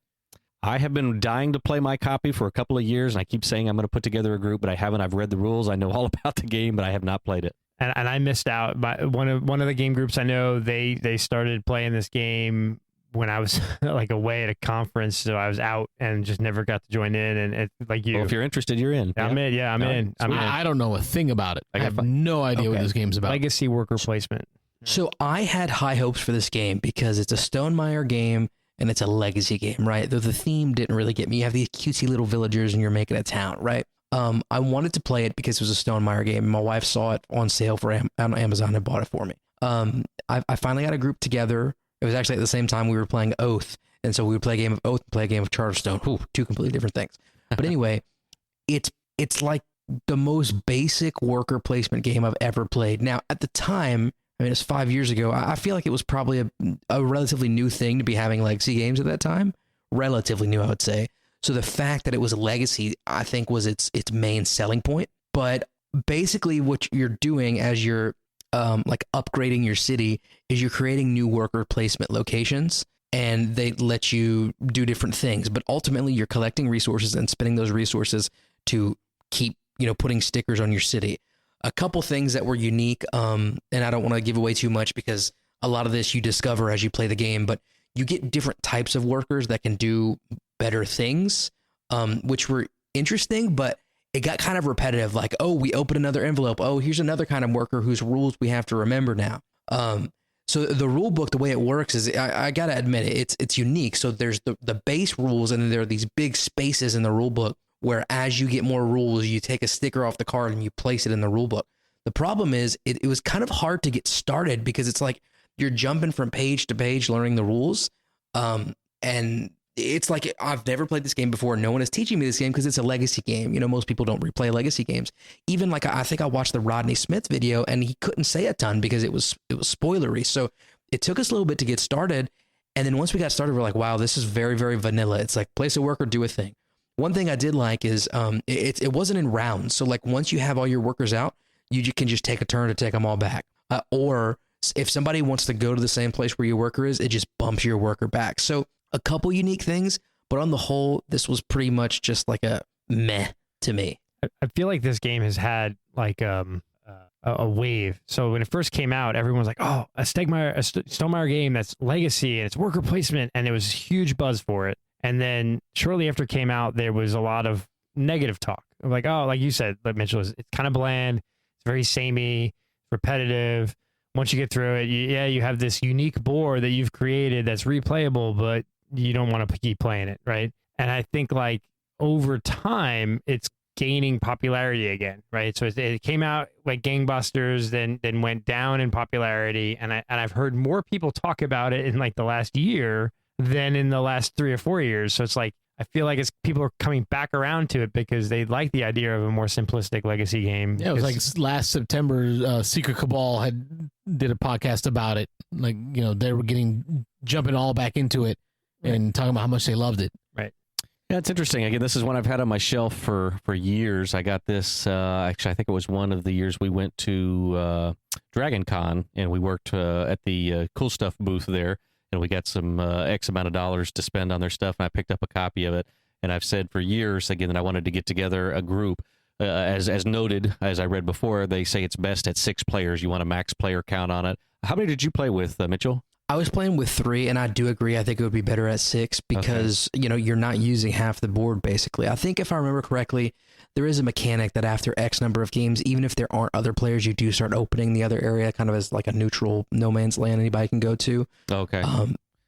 I have been dying to play my copy for a couple of years, and I keep saying I'm going to put together a group, but I haven't. I've read the rules. I know all about the game, but I have not played it. And I missed out. By one of the game groups I know, they started playing this game when I was like away at a conference, so I was out and just never got to join in. And it's like you. Well, if you're interested, you're in. I'm in. Yeah, I'm in. I don't know a thing about it. I have no idea what this game's about. Legacy worker placement. So I had high hopes for this game because it's a Stonemaier game and it's a legacy game, right? Though the theme didn't really get me. You have these cutesy little villagers and you're making a town, right? I wanted to play it because it was a Stonemaier game. My wife saw it on sale on Amazon and bought it for me. I finally got a group together. It was actually at the same time we were playing Oath. And so we would play a game of Oath and play a game of Charterstone. Ooh, 2 completely different things. But anyway, it's like the most basic worker placement game I've ever played. Now, at the time, I mean, it's 5 years ago. I feel like it was probably a relatively new thing to be having legacy games at that time. relatively new, I would say. So the fact that it was a legacy, I think, was its main selling point. But basically, what you're doing as you're like upgrading your city is you're creating new worker placement locations, and they let you do different things. But ultimately, you're collecting resources and spending those resources to keep, putting stickers on your city. A couple things that were unique, and I don't want to give away too much because a lot of this you discover as you play the game, but you get different types of workers that can do better things, which were interesting, but it got kind of repetitive. Like, oh, we open another envelope. Oh, here's another kind of worker whose rules we have to remember now. So the rule book, the way it works is, I gotta admit it's unique. So there's the base rules, and then there are these big spaces in the rule book where as you get more rules, you take a sticker off the card and you place it in the rule book. The problem is it was kind of hard to get started because it's like you're jumping from page to page learning the rules. And it's like, I've never played this game before. No one is teaching me this game because it's a legacy game. Most people don't replay legacy games. Even like, I think I watched the Rodney Smith video and he couldn't say a ton because it was spoilery. So it took us a little bit to get started. And then once we got started, we're like, wow, this is very, very vanilla. It's like place a worker, do a thing. One thing I did like is it wasn't in rounds. So like once you have all your workers out, you can just take a turn to take them all back. Or if somebody wants to go to the same place where your worker is, it just bumps your worker back. So a couple unique things, but on the whole, this was pretty much just like a meh to me. I feel like this game has had like a wave. So when it first came out, everyone was like, oh, a Stegmaier game that's legacy and it's worker placement. And there was huge buzz for it. And then shortly after it came out, there was a lot of negative talk. Like, oh, like you said, like Mitchell, it's kind of bland. It's very samey, repetitive. Once you get through it, you have this unique board that you've created that's replayable, but you don't want to keep playing it, right? And I think like over time, it's gaining popularity again, right? So it came out like gangbusters, then went down in popularity, and I've heard more people talk about it in like the last year than in the last 3 or 4 years. So it's like I feel like people are coming back around to it because they like the idea of a more simplistic legacy game. Yeah, it was like last September, Secret Cabal did a podcast about it. Like, they were jumping all back into it and talking about how much they loved it. Right. Yeah, it's interesting. Again, this is one I've had on my shelf for years. I got this, actually, I think it was one of the years we went to Dragon Con, and we worked at the Cool Stuff booth there. And we got some X amount of dollars to spend on their stuff, and I picked up a copy of it. And I've said for years, again, that I wanted to get together a group. As noted, as I read before, they say it's best at 6 players. You want a max player count on it. How many did you play with, Mitchell? I was playing with 3, and I do agree. I think it would be better at 6 because, you're not using half the board, basically. I think if I remember correctly, there is a mechanic that after X number of games, even if there aren't other players, you do start opening the other area kind of as like a neutral no man's land anybody can go to. Okay.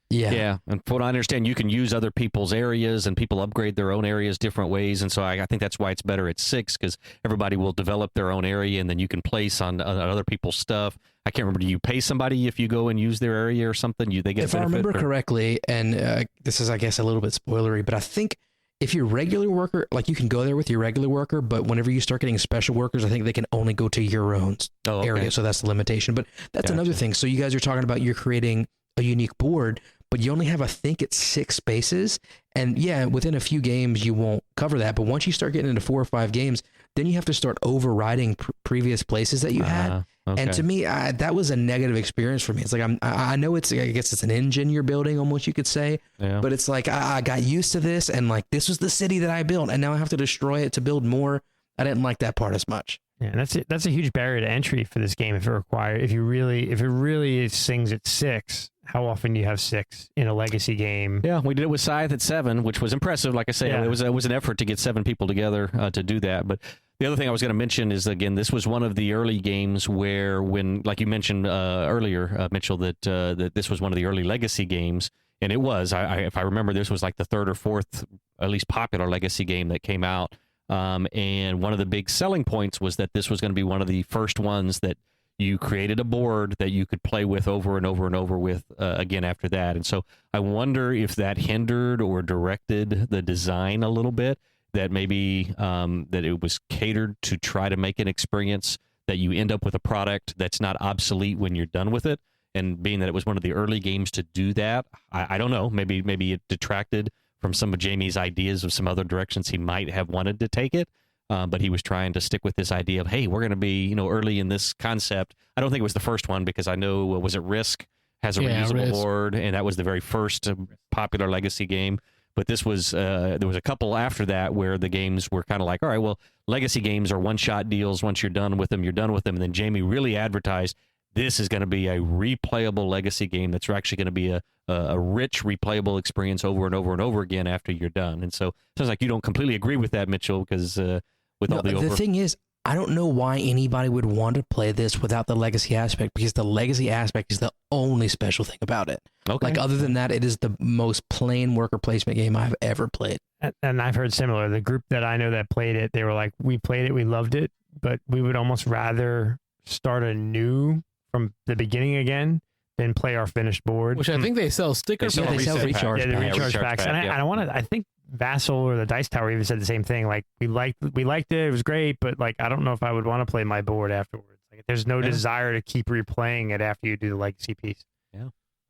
Yeah. And from what I understand, you can use other people's areas, and people upgrade their own areas different ways. And so I think that's why it's better at 6, because everybody will develop their own area, and then you can place on other people's stuff. I can't remember. Do you pay somebody if you go and use their area or something? They get if I remember correctly, and this is, I guess, a little bit spoilery, but I think if you're regular worker, like you can go there with your regular worker, but whenever you start getting special workers, I think they can only go to your own area. So that's the limitation. But that's another thing. So you guys are talking about you're creating a unique board, but you only have, I think it's 6 spaces. And yeah, within a few games, you won't cover that. But once you start getting into 4 or 5 games, then you have to start overriding previous places that you had. Okay. And to me, that was a negative experience for me. It's like, I know I guess it's an engine you're building, almost you could say, but it's like, I got used to this, and like, this was the city that I built, and now I have to destroy it to build more. I didn't like that part as much. Yeah, and that's a huge barrier to entry for this game. If it really sings at 6, how often do you have 6 in a legacy game? Yeah, we did it with Scythe at 7, which was impressive. Like I say, it was an effort to get 7 people together to do that. But the other thing I was going to mention is, again, this was one of the early games where, when, like you mentioned earlier, Mitchell, that this was one of the early legacy games, and it was. If I remember, this was like the 3rd or 4th, at least popular legacy game that came out. And one of the big selling points was that this was going to be one of the first ones that you created a board that you could play with over and over and over with again after that. And so I wonder if that hindered or directed the design a little bit, that maybe that it was catered to try to make an experience that you end up with a product that's not obsolete when you're done with it. And being that it was one of the early games to do that, I don't know, maybe it detracted from some of Jamey's ideas of some other directions he might have wanted to take it. But he was trying to stick with this idea of, hey, we're going to be, early in this concept. I don't think it was the first one because I know, was it Risk has a reusable Risk. board, and that was the very first popular Legacy game. But this was, there was a couple after that where the games were kind of like, all right, well, Legacy games are one-shot deals. Once you're done with them, you're done with them. And then Jamey really advertised, this is going to be a replayable Legacy game that's actually going to be a rich replayable experience over and over and over again after you're done. And so it sounds like you don't completely agree with that, Mitchell, because with all the thing is, I don't know why anybody would want to play this without the legacy aspect, because the legacy aspect is the only special thing about it. Okay. Like, other than that, it is the most plain worker placement game I've ever played. And I've heard similar. The group that I know that played it, they were like, we played it, we loved it, but we would almost rather start anew from the beginning again than play our finished board. Which I think they sell sticker They packs. they sell recharge Yeah, the packs. recharge packs. And I want to. I think Vassal or the Dice Tower even said the same thing. Like, we liked it. It was great, but like, I don't know if I would want to play my board afterwards. Like, there's no desire to keep replaying it after you do the legacy piece.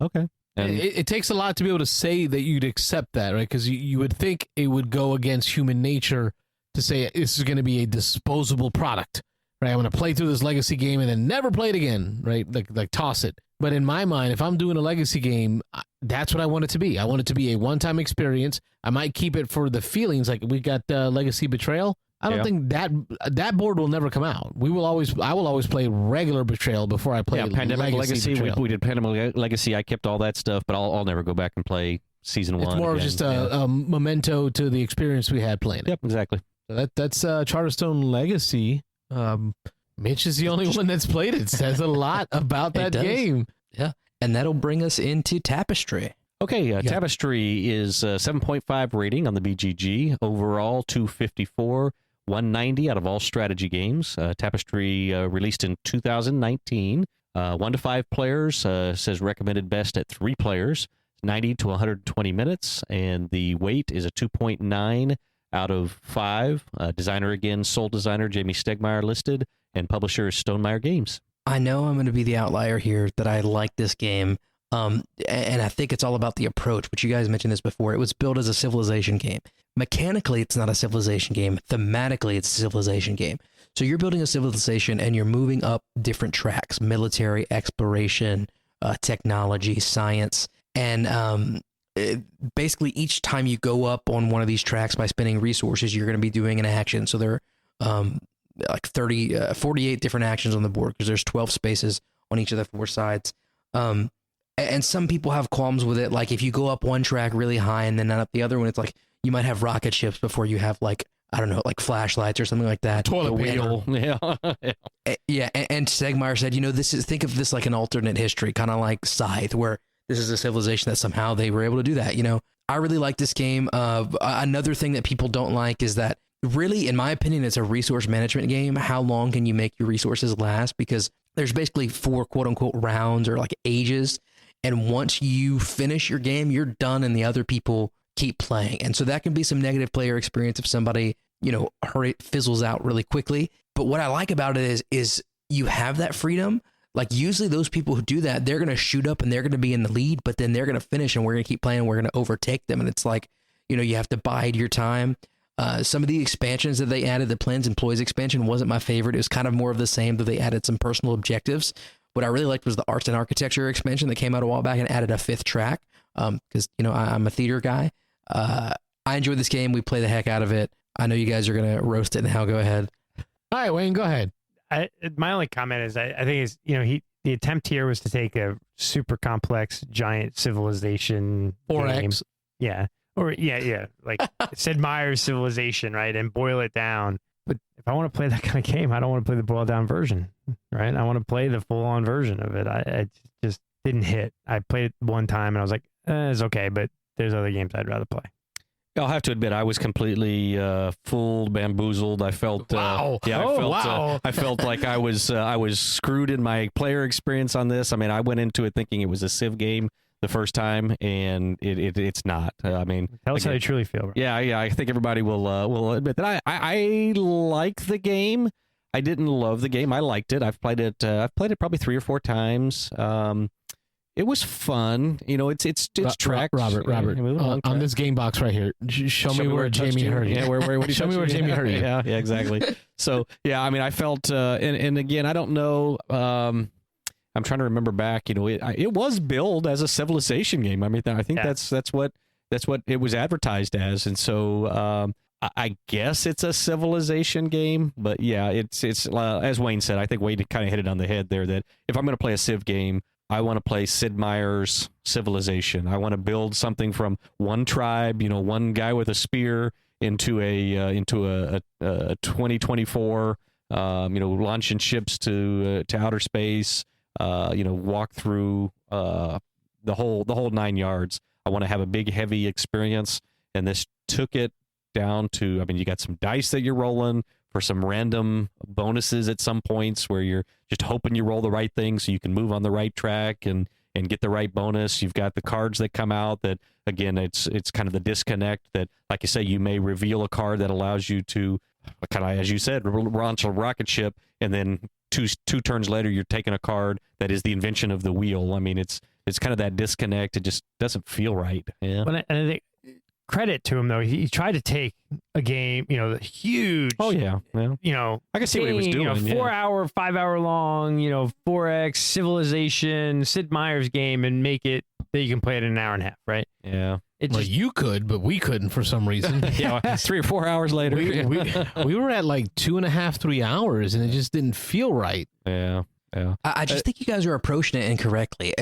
Okay. And It takes a lot to be able to say that you'd accept that, right? Because you would think it would go against human nature to say this is going to be a disposable product, right? I'm going to play through this legacy game and then never play it again, right? Like toss it. But in my mind, if I'm doing a legacy game, that's what I want it to be. I want it to be a one-time experience. I might keep it for the feelings. Like, we got Legacy Betrayal. I don't think that board will never come out. I will always play regular Betrayal before I play Pandemic Legacy. Betrayal. We did Pandemic Legacy. I kept all that stuff, but I'll never go back and play season one. It's more of again. just a memento to the experience we had playing it. Yep, exactly. So that's Charterstone Legacy. Mitch is the only one that's played it. Says a lot about that does. game. Yeah. And that'll bring us into Tapestry. Okay, Tapestry is 7.5 rating on the BGG. Overall, 254, 190 out of all strategy games. Tapestry released in 2019. 1 to 5 players, says recommended best at 3 players. 90 to 120 minutes, and the weight is a 2.9 out of 5. Designer again, sole designer Jamey Stegmaier listed, and publisher is Stonemaier Games. I know I'm going to be the outlier here that I like this game. And I think it's all about the approach, which you guys mentioned this before. It was built as a civilization game. Mechanically, it's not a civilization game. Thematically, it's a civilization game. So you're building a civilization and you're moving up different tracks: military, exploration, technology, science. And basically, each time you go up on one of these tracks by spending resources, you're going to be doing an action. So there are like 48 different actions on the board, because there's 12 spaces on each of the 4 sides. And some people have qualms with it. Like, if you go up one track really high and then not up the other one, it's like you might have rocket ships before you have, like, I don't know, like flashlights or something like that. Toilet paper. Yeah. And Stegmaier said, think of this like an alternate history, kind of like Scythe, where this is a civilization that somehow they were able to do that. I really like this game. Another thing that people don't like is that, really, in my opinion, it's a resource management game. How long can you make your resources last? Because there's basically 4 quote unquote rounds or like ages. And once you finish your game, you're done, and the other people keep playing. And so that can be some negative player experience if somebody, fizzles out really quickly. But what I like about it is you have that freedom. Like, usually those people who do that, they're going to shoot up and they're going to be in the lead, but then they're going to finish and we're going to keep playing and we're going to overtake them. And it's like, you have to bide your time. Some of the expansions that they added, the Plans Employees expansion wasn't my favorite. It was kind of more of the same, though they added some personal objectives. What I really liked was the Arts and Architecture expansion that came out a while back and added a 5th track. Because, I'm a theater guy. I enjoyed this game. We play the heck out of it. I know you guys are going to roast it now. Go ahead. All right, Wayne, go ahead. My only comment is I think is the attempt here was to take a super complex giant civilization game. Like Sid Meier's Civilization, right, and boil it down. But if I want to play that kind of game, I don't want to play the boiled down version, right? I want to play the full on version of it. I just didn't hit. I played it one time and I was like, it's okay, but there's other games I'd rather play. I'll have to admit, I was completely fooled, bamboozled. I felt, wow. I felt like I was screwed in my player experience on this. I mean, I went into it thinking it was a Civ game the first time, and it's not. I mean, tell us how you truly feel. Bro. Yeah. I think everybody will admit that I like the game. I didn't love the game. I liked it. I've played it probably 3 or 4 times. It was fun. You know, it's track. Robert, on this game box right here, show me where Jamey hurt you. Yeah, where show me where Jamey hurt you. Yeah, exactly. So, yeah, I mean, I felt, and again, I don't know, I'm trying to remember back, you know, it was billed as a civilization game. I mean, I think that's what it was advertised as. And so, I guess it's a civilization game, but yeah, it's as Wayne said, I think Wayne kind of hit it on the head there, that if I'm going to play a Civ game, I want to play Sid Meier's Civilization. I want to build something from one tribe, you know, one guy with a spear into a 2024, you know, launching ships to outer space, you know, walk through the whole 9 yards. I want to have a big, heavy experience, and this took it down to, I mean, you got some dice that you're rolling for some random bonuses at some points where you're just hoping you roll the right thing so you can move on the right track and get the right bonus. You've got the cards that come out that, again, it's kind of the disconnect that, like you say, you may reveal a card that allows you to kind of, as you said, launch a rocket ship, and then two turns later you're taking a card that is the invention of the wheel. I mean, it's kind of that disconnect. It just doesn't feel right. Yeah. And I think credit to him though, he tried to take a game, you know, the huge. Oh yeah, you know, I can see what he was doing. You know, 4 hour, 5 hour long, you know, 4X Civilization, Sid Meier's game, and make it that you can play it in an hour and a half, right? Yeah. Well, you could, but we couldn't for some reason. Yeah, 3 or 4 hours later, we were at like 2.5, 3 hours, and it just didn't feel right. Yeah. I just think you guys are approaching it incorrectly.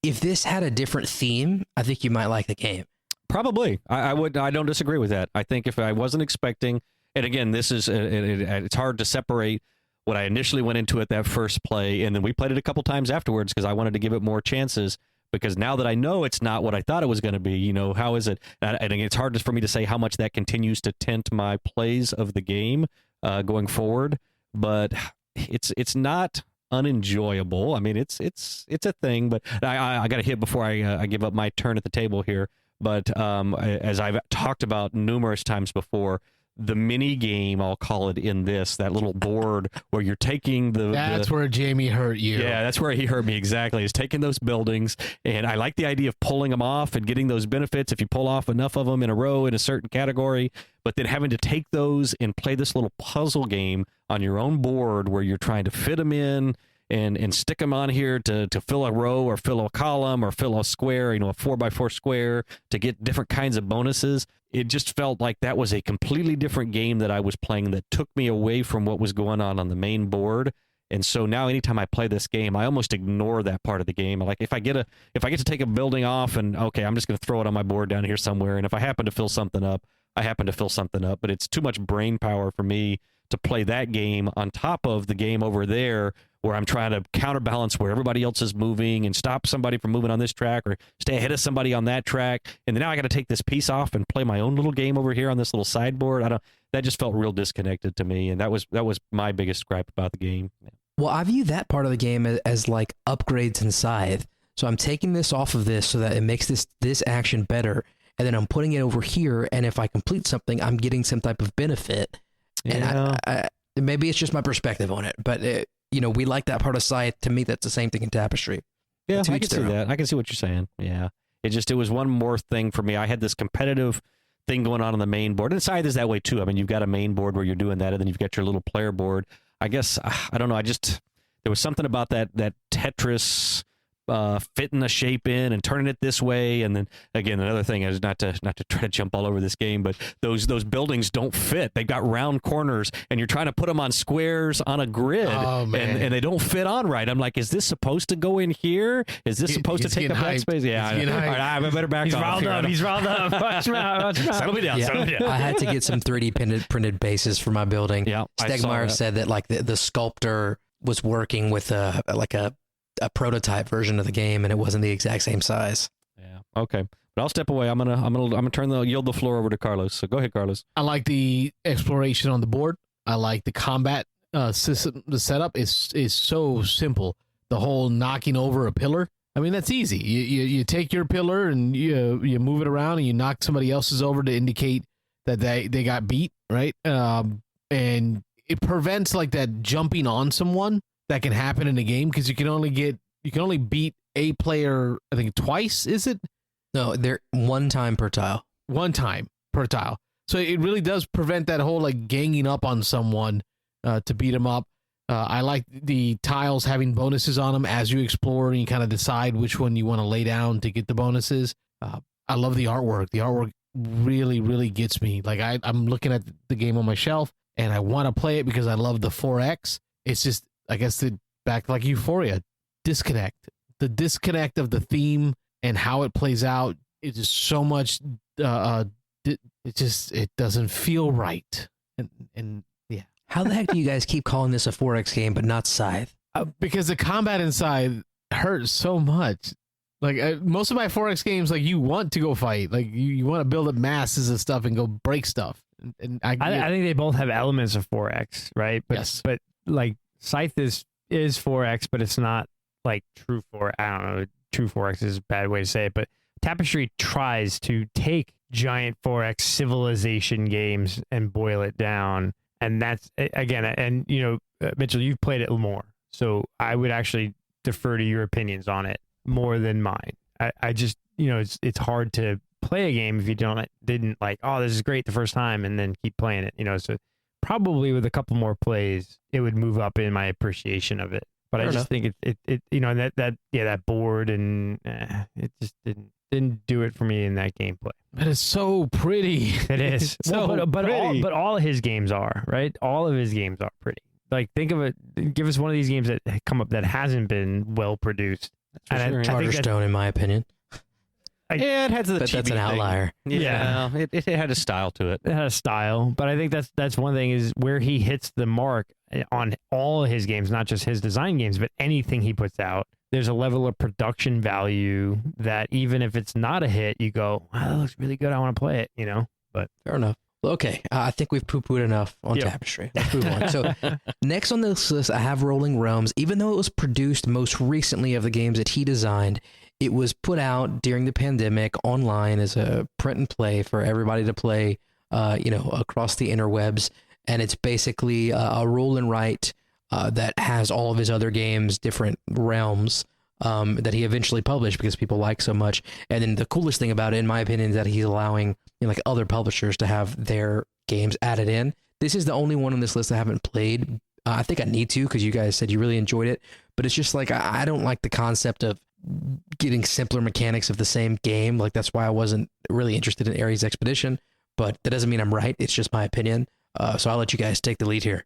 If this had a different theme, I think you might like the game. Probably. I don't disagree with that. I think if I wasn't expecting, and again, this is, it's hard to separate what I initially went into at that first play, and then we played it a couple times afterwards because I wanted to give it more chances, because now that I know it's not what I thought it was going to be, you know, how is it? And it's hard for me to say how much that continues to tint my plays of the game going forward, but it's not unenjoyable. I mean, it's a thing, but I got to hit before I give up my turn at the table here. But as I've talked about numerous times before, the mini game, I'll call it, in this, that little board where you're taking That's where Jamey hurt you. Yeah, that's where he hurt me, exactly. Is taking those buildings, and I like the idea of pulling them off and getting those benefits if you pull off enough of them in a row in a certain category, but then having to take those and play this little puzzle game on your own board where you're trying to fit them in and stick them on here to fill a row or fill a column or fill a square, you know, a 4x4 square to get different kinds of bonuses. It just felt like that was a completely different game that I was playing that took me away from what was going on the main board. And so now anytime I play this game, I almost ignore that part of the game. Like if I get to take a building off and, okay, I'm just going to throw it on my board down here somewhere. And if I happen to fill something up, I happen to fill something up. But it's too much brain power for me to play that game on top of the game over there where I'm trying to counterbalance where everybody else is moving and stop somebody from moving on this track or stay ahead of somebody on that track. And then now I got to take this piece off and play my own little game over here on this little sideboard. That just felt real disconnected to me. And that was my biggest gripe about the game. Well, I view that part of the game as like upgrades in Scythe. So I'm taking this off of this so that it makes this action better. And then I'm putting it over here. And if I complete something, I'm getting some type of benefit. Yeah. And maybe it's just my perspective on it, but you know, we like that part of Scythe. To me, that's the same thing in Tapestry. Yeah, I can see that. I can see what you're saying. Yeah. It was one more thing for me. I had this competitive thing going on the main board. And Scythe is that way too. I mean, you've got a main board where you're doing that, and then you've got your little player board. I guess, I don't know, there was something about that Tetris fitting a shape in and turning it this way, and then again another thing is not to try to jump all over this game, but those buildings don't fit. They've got round corners, and you're trying to put them on squares on a grid, and they don't fit on right. I'm like, is this supposed to go in here? Is this supposed to take up that space? Yeah, all right, I better back off. He's riled up. Watch him out. Settle me down. I had to get some 3D printed bases for my building. Yeah, Stegmaier said that like the sculptor was working with a prototype version of the game, and it wasn't the exact same size. Yeah. Okay. But I'll step away. I'm gonna yield the floor over to Carlos. So go ahead, Carlos. I like the exploration on the board. I like the combat system. The setup is so simple. The whole knocking over a pillar. I mean, that's easy. You take your pillar and you move it around and you knock somebody else's over to indicate that they got beat, right? And it prevents like that jumping on someone that can happen in a game, because you can only beat a player, I think twice, is it? No, they're one time per tile. One time per tile. So it really does prevent that whole like ganging up on someone to beat them up. I like the tiles having bonuses on them as you explore and you kind of decide which one you want to lay down to get the bonuses. I love the artwork. The artwork really, really gets me. Like I'm looking at the game on my shelf and I want to play it because I love the 4X. It's just, I guess, back like Euphoria, disconnect. The disconnect of the theme and how it plays out. It is so much. It doesn't feel right. And yeah. How the heck do you guys keep calling this a 4X game but not Scythe? Because the combat inside hurts so much. Like most of my 4X games, like you want to go fight, like you want to build up masses of stuff and go break stuff. And I think they both have elements of 4X, right? But, yes. But like Scythe is 4X, but it's not like true 4. I don't know. True 4X is a bad way to say it, but Tapestry tries to take giant 4X civilization games and boil it down. And that's, again, and you know, Mitchell, you've played it more, so I would actually defer to your opinions on it more than mine. I just, you know, it's hard to play a game if you didn't like, oh, this is great the first time and then keep playing it, you know. So probably with a couple more plays, it would move up in my appreciation of it. But I just think it you know, that board and it just didn't do it for me in that gameplay. But it's so pretty. It is. But all of his games are, right? All of his games are pretty. Like, think of it. Give us one of these games that come up that hasn't been well produced. Charterstone, in my opinion. Yeah, it had the but that's an outlier. Yeah, it had a style to it. It had a style, but I think that's one thing is where he hits the mark on all of his games, not just his design games, but anything he puts out. There's a level of production value that even if it's not a hit, you go, wow, that looks really good. I want to play it, you know? But fair enough. Okay, I think we've poo-pooed enough on Tapestry. Let's move on. So next on this list, I have Rolling Realms. Even though it was produced most recently of the games that he designed, it was put out during the pandemic online as a print and play for everybody to play, across the interwebs. And it's basically a roll and write that has all of his other games, different realms that he eventually published because people like so much. And then the coolest thing about it, in my opinion, is that he's allowing like other publishers to have their games added in. This is the only one on this list I haven't played. I think I need to because you guys said you really enjoyed it. But it's just like I don't like the concept of getting simpler mechanics of the same game. Like that's why I wasn't really interested in Ares Expedition. But that doesn't mean I'm right. It's just my opinion. So I'll let you guys take the lead here.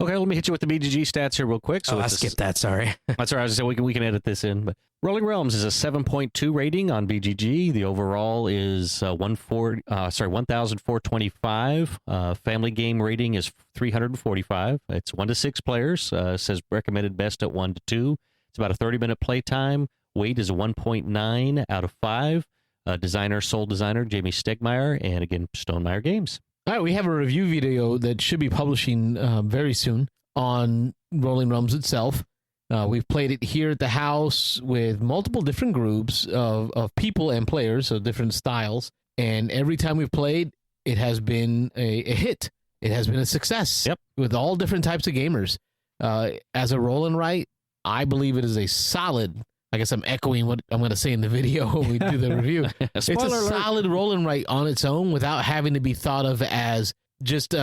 Okay, let me hit you with the BGG stats here real quick. So I skipped that. Sorry. That's all right. I was going to say we can edit this in. But Rolling Realms is a 7.2 rating on BGG. The overall is 1,425. Family game rating is 345. It's 1 to 6 players. Says recommended best at 1 to 2. It's about a 30-minute play time. Weight is a 1.9 out of 5. Sole designer, Jamey Stegmaier, and again, Stonemaier Games. All right, we have a review video that should be publishing very soon on Rolling Realms itself. We've played it here at the house with multiple different groups of people and players, so different styles. And every time we've played, it has been a hit. It has been a success. Yep. With all different types of gamers. As a roll and write, I believe it is a solid. I guess I'm echoing what I'm going to say in the video when we do the review. It's a solid roll and write on its own without having to be thought of as just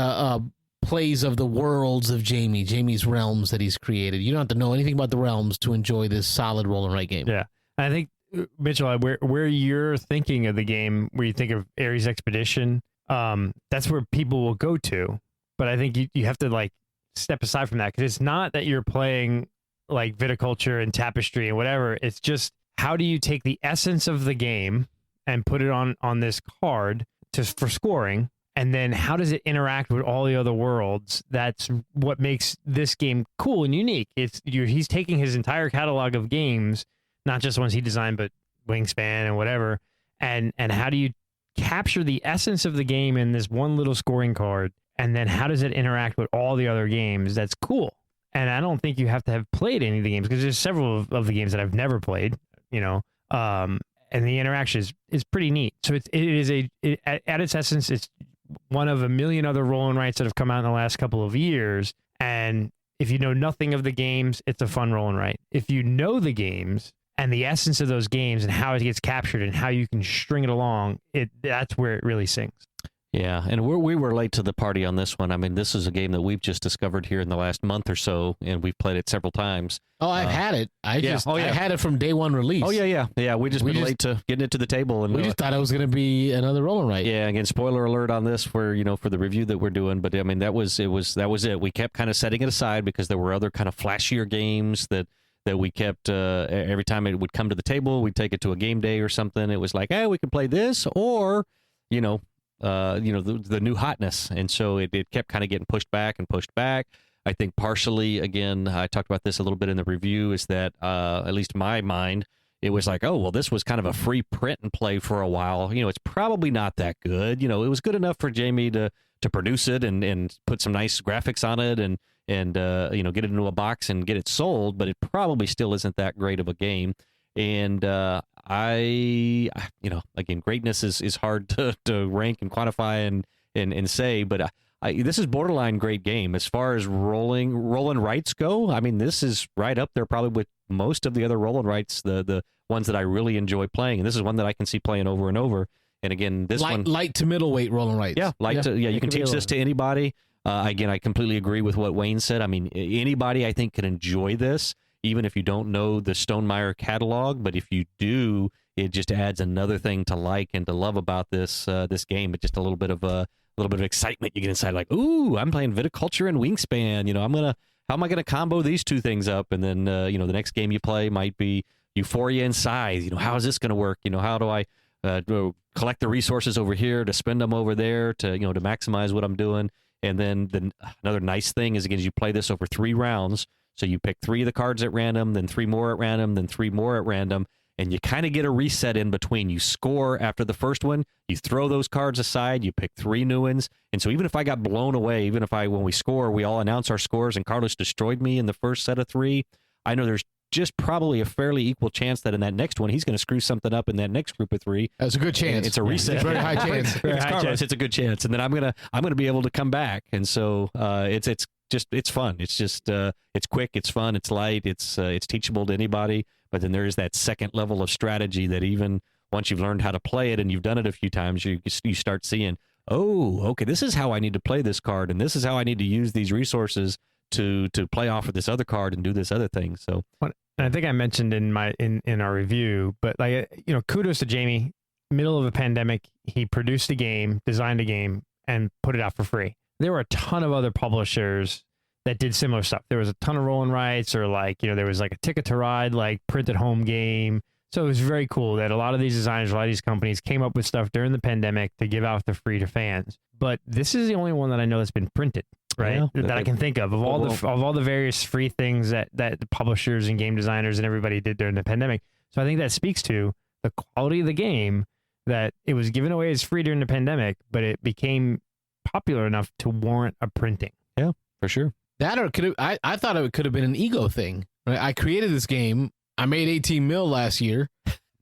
plays of the worlds of Jamey's realms that he's created. You don't have to know anything about the realms to enjoy this solid roll and write game. Yeah. I think, Mitchell, where you're thinking of the game, where you think of Ares Expedition, that's where people will go to. But I think you have to like step aside from that because it's not that you're playing like Viticulture and Tapestry and whatever. It's just how do you take the essence of the game and put it on this card for scoring, and then how does it interact with all the other worlds? That's what makes this game cool and unique. He's taking his entire catalog of games, not just ones he designed, but Wingspan and whatever, and how do you capture the essence of the game in this one little scoring card, and then how does it interact with all the other games? That's cool. And I don't think you have to have played any of the games because there's several of the games that I've never played, and the interaction is pretty neat. So it is at its essence, it's one of a million other roll and writes that have come out in the last couple of years. And if you know nothing of the games, it's a fun roll and write. If you know the games and the essence of those games and how it gets captured and how you can string it along, that's where it really sings. Yeah, and we were late to the party on this one. I mean, this is a game that we've just discovered here in the last month or so, and we've played it several times. Oh, I've had it. I had it from day one release. Oh, yeah. We just been late to getting it to the table. And we just thought it was going to be another roll and write. Yeah, again, spoiler alert on this for the review that we're doing. But I mean, that was it. We kept kind of setting it aside because there were other kind of flashier games that we kept, every time it would come to the table, we'd take it to a game day or something. It was like, hey, we can play this, or, the new hotness. And so it kept kind of getting pushed back. I think partially, again, I talked about this a little bit in the review, is that, at least in my mind, it was like, oh, well, this was kind of a free print and play for a while. It's probably not that good. It was good enough for Jamey to produce it and put some nice graphics on it and get it into a box and get it sold, but it probably still isn't that great of a game. And again, greatness is hard to rank and quantify and say, but this is borderline great game as far as roll and writes go. I mean, this is right up there probably with most of the other roll and writes, the ones that I really enjoy playing, and this is one that I can see playing over and over. And again, this one light to middleweight roll and writes. Yeah, you can teach this to anybody. Again, I completely agree with what Wayne said. I mean, anybody I think can enjoy this, even if you don't know the Stegmaier catalog. But if you do, it just adds another thing to like and to love about this game. But just a little bit of excitement you get inside, like, ooh, I'm playing Viticulture and Wingspan. How am I gonna combo these two things up? And then the next game you play might be Euphoria and Scythe. How is this gonna work? How do I collect the resources over here to spend them over there to maximize what I'm doing? And then another nice thing is, again, you play this over 3 rounds. So you pick 3 of the cards at random, then 3 more at random, then 3 more at random, and you kind of get a reset in between. You score after the first one, you throw those cards aside, you pick 3 new ones. And so even if I got blown away, when we score, we all announce our scores and Carlos destroyed me in the first set of 3, I know there's just probably a fairly equal chance that in that next one, he's going to screw something up in that next group of 3. That's a good chance. It's a reset. Very high chance. Very high chance. It's a good chance. And then I'm going to be able to come back. And so it's fun. It's just it's quick, it's fun, it's light, it's teachable to anybody. But then there is that second level of strategy that even once you've learned how to play it and you've done it a few times, you start seeing, oh, okay, this is how I need to play this card, and this is how I need to use these resources to play off of this other card and do this other thing. So I think I mentioned in our review, but kudos to Jamey. Middle of a pandemic, he produced a game, designed a game, and put it out for free. There were a ton of other publishers that did similar stuff. There was a ton of roll and writes, or there was like a Ticket to Ride, like print at home game. So it was very cool that a lot of these designers, a lot of these companies came up with stuff during the pandemic to give out for free to fans. But this is the only one that I know that's been printed, right? Yeah, that I can think of all the various free things that the publishers and game designers and everybody did during the pandemic. So I think that speaks to the quality of the game, that it was given away as free during the pandemic, but it became popular enough to warrant a printing. Yeah, for sure. That, or I thought it could have been an ego thing. Right? I created this game. I made 18 mil last year.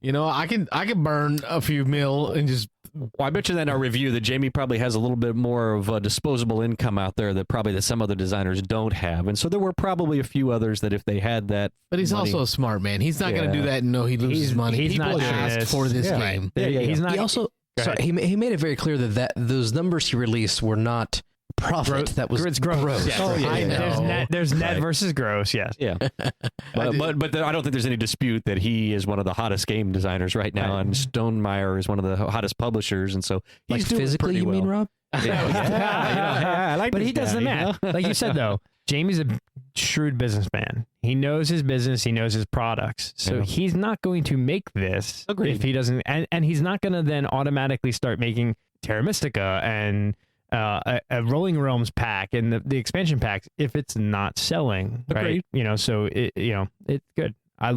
I can burn a few mil and just. Well, I bet you that in our review that Jamey probably has a little bit more of a disposable income out there that some other designers don't have, and so there were probably a few others that if they had that. But he's also a smart man. He's not going to do that and know he loses money. People asked for this game. He's not. He also he made it very clear that those numbers he released were not profit. That was gross. Yes. Oh, yeah. I know. There's net versus gross. Yes. Yeah. but I don't think there's any dispute that he is one of the hottest game designers right now, and Stegmaier is one of the hottest publishers, and so he's doing physically. Pretty You well. mean, Rob? Yeah, I like. But he does the math. Like you said, though, Jamey's a shrewd businessman. He knows his business. He knows his products. So he's not going to make this if he doesn't, and he's not going to then automatically start making Terra Mystica and a Rolling Realms pack and the expansion packs if it's not selling. Agreed. Right? So it's good. I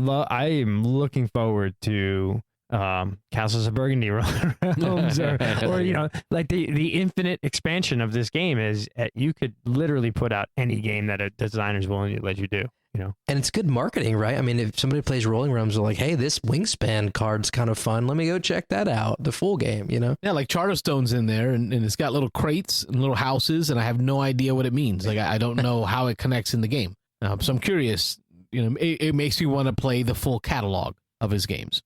am looking forward to Castles of Burgundy Realms or like the infinite expansion of this game is you could literally put out any game that a designer's willing to let you do. And it's good marketing, right? I mean, if somebody plays Rolling Realms, they're like, hey, this Wingspan card's kind of fun. Let me go check that out. The full game, Yeah, like Charterstone's in there, and it's got little crates and little houses, and I have no idea what it means. Like, I don't know how it connects in the game. So I'm curious. It makes me want to play the full catalog. of his games.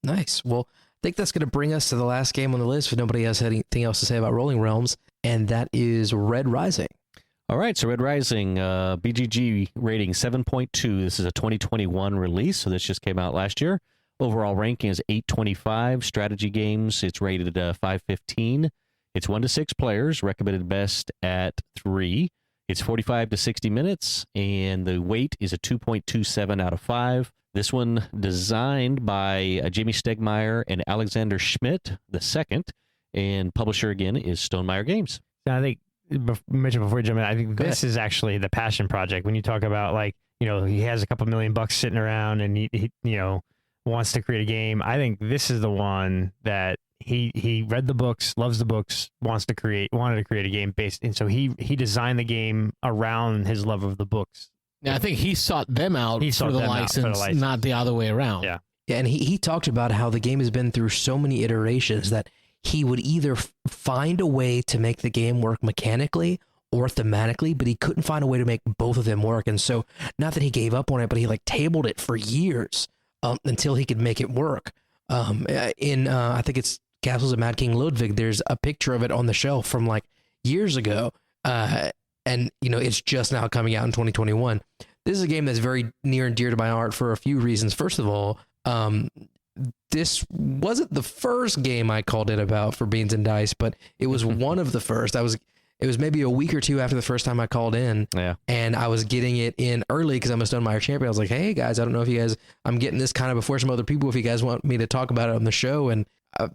Nice. Well, I think that's going to bring us to the last game on the list if nobody has anything else to say about Rolling Realms, and that is Red Rising. All right, so Red Rising, BGG rating 7.2. This is a 2021 release, so this just came out last year. Overall ranking is 825. Strategy games, it's rated 515. It's 1 to 6 players, recommended best at 3. It's 45 to 60 minutes, and the weight is a 2.27 out of 5. This one designed by Jamey Stegmaier and Alexander Schmidt II, and publisher again is Stonemaier Games. I think, Mitchell, before you jump in, I think this is actually the passion project. When you talk about, like, you know, he has a couple $1 million sitting around and he you know, wants to create a game. I think this is the one that he read the books, loves the books, wanted to create a game based, and so he designed the game around his love of the books. Now, I think he sought them out for the license, not the other way around. Yeah. Yeah, and he talked about how the game has been through so many iterations that he would either find a way to make the game work mechanically or thematically, but he couldn't find a way to make both of them work. And so, not that he gave up on it, but he like tabled it for years until he could make it work. I think it's Castles of Mad King Ludwig, there's a picture of it on the shelf from like years ago. And, you know, it's just now coming out in 2021. This is a game that's very near and dear to my heart for a few reasons. First of all, this wasn't the first game I called in about for Beans and Dice, but it was one of the first. It was maybe a week or two after the first time I called in. Yeah. And I was getting it in early because I'm a Stonemaier champion. I was like, hey guys, I don't know if you guys, I'm getting this kind of before some other people, if you guys want me to talk about it on the show. And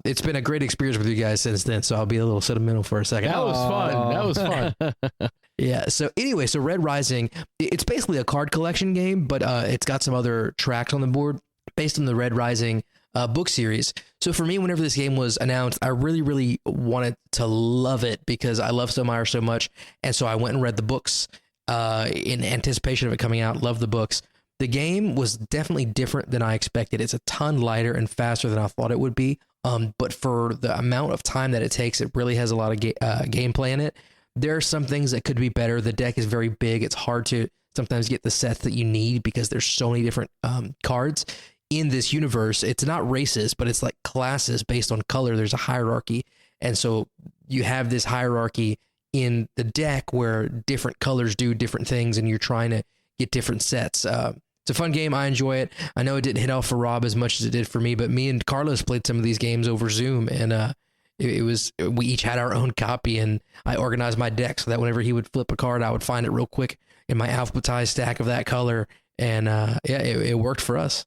it's been a great experience with you guys since then. So I'll be a little sentimental for a second. That was fun. That was fun. Yeah. So anyway, so Red Rising, it's basically a card collection game, but it's got some other tracks on the board based on the Red Rising book series. So for me, whenever this game was announced, I really, really wanted to love it because I love Stonemaier so much. And so I went and read the books in anticipation of it coming out. Love the books. The game was definitely different than I expected. It's a ton lighter and faster than I thought it would be. But for the amount of time that it takes, it really has a lot of gameplay in it. There are some things that could be better. The deck is very big. It's hard to sometimes get the sets that you need because there's so many different cards in this universe. It's not races, but it's like classes based on color. There's a hierarchy. And so you have this hierarchy in the deck where different colors do different things and you're trying to get different sets. It's a fun game. I enjoy it. I know it didn't hit off for Rob as much as it did for me, but me and Carlos played some of these games over Zoom, and we each had our own copy, and I organized my deck so that whenever he would flip a card, I would find it real quick in my alphabetized stack of that color, and it worked for us.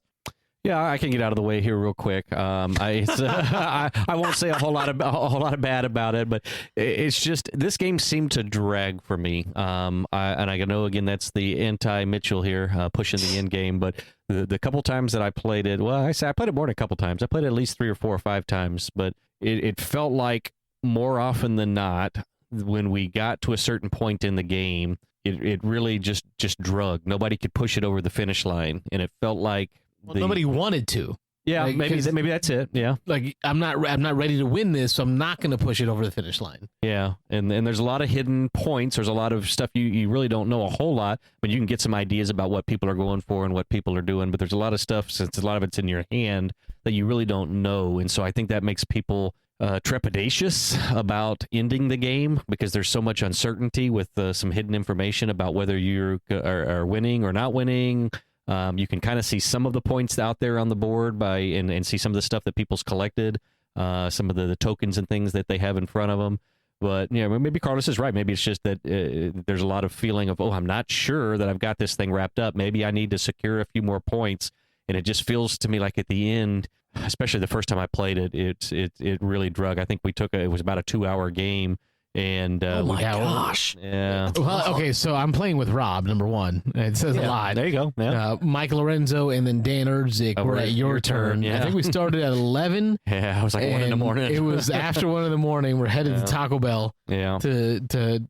Yeah, I can get out of the way here real quick. I won't say a whole lot of bad about it, but it's just this game seemed to drag for me. I know again that's the anti-Mitchell here pushing the end game, but the couple times that I played it, well, I played it more than a couple times. I played it at least 3 or 4 or 5 times, but it felt like more often than not when we got to a certain point in the game, it really just drug. Nobody could push it over the finish line, and it felt like. Nobody wanted to. Yeah, like, maybe that's it. Yeah, like I'm not ready to win this, so I'm not going to push it over the finish line. Yeah, and there's a lot of hidden points. There's a lot of stuff you really don't know a whole lot, but you can get some ideas about what people are going for and what people are doing. But there's a lot of stuff, since a lot of it's in your hand, that you really don't know, and so I think that makes people trepidatious about ending the game because there's so much uncertainty with some hidden information about whether you are winning or not winning. You can kind of see some of the points out there on the board and see some of the stuff that people's collected, some of the tokens and things that they have in front of them. But yeah, maybe Carlos is right. Maybe it's just that there's a lot of feeling of, I'm not sure that I've got this thing wrapped up. Maybe I need to secure a few more points. And it just feels to me like at the end, especially the first time I played it, it really drug. I think it was about a 2-hour game. And oh my gosh. Yeah. Well, okay, so I'm playing with Rob, number one. It says a lot. There you go. Yeah. Mike Lorenzo and then Dan Erdzik were at your turn. Yeah. I think we started at 11. Yeah, I was like 1 in the morning. It was after 1 in the morning. We're headed to Taco Bell. Yeah. To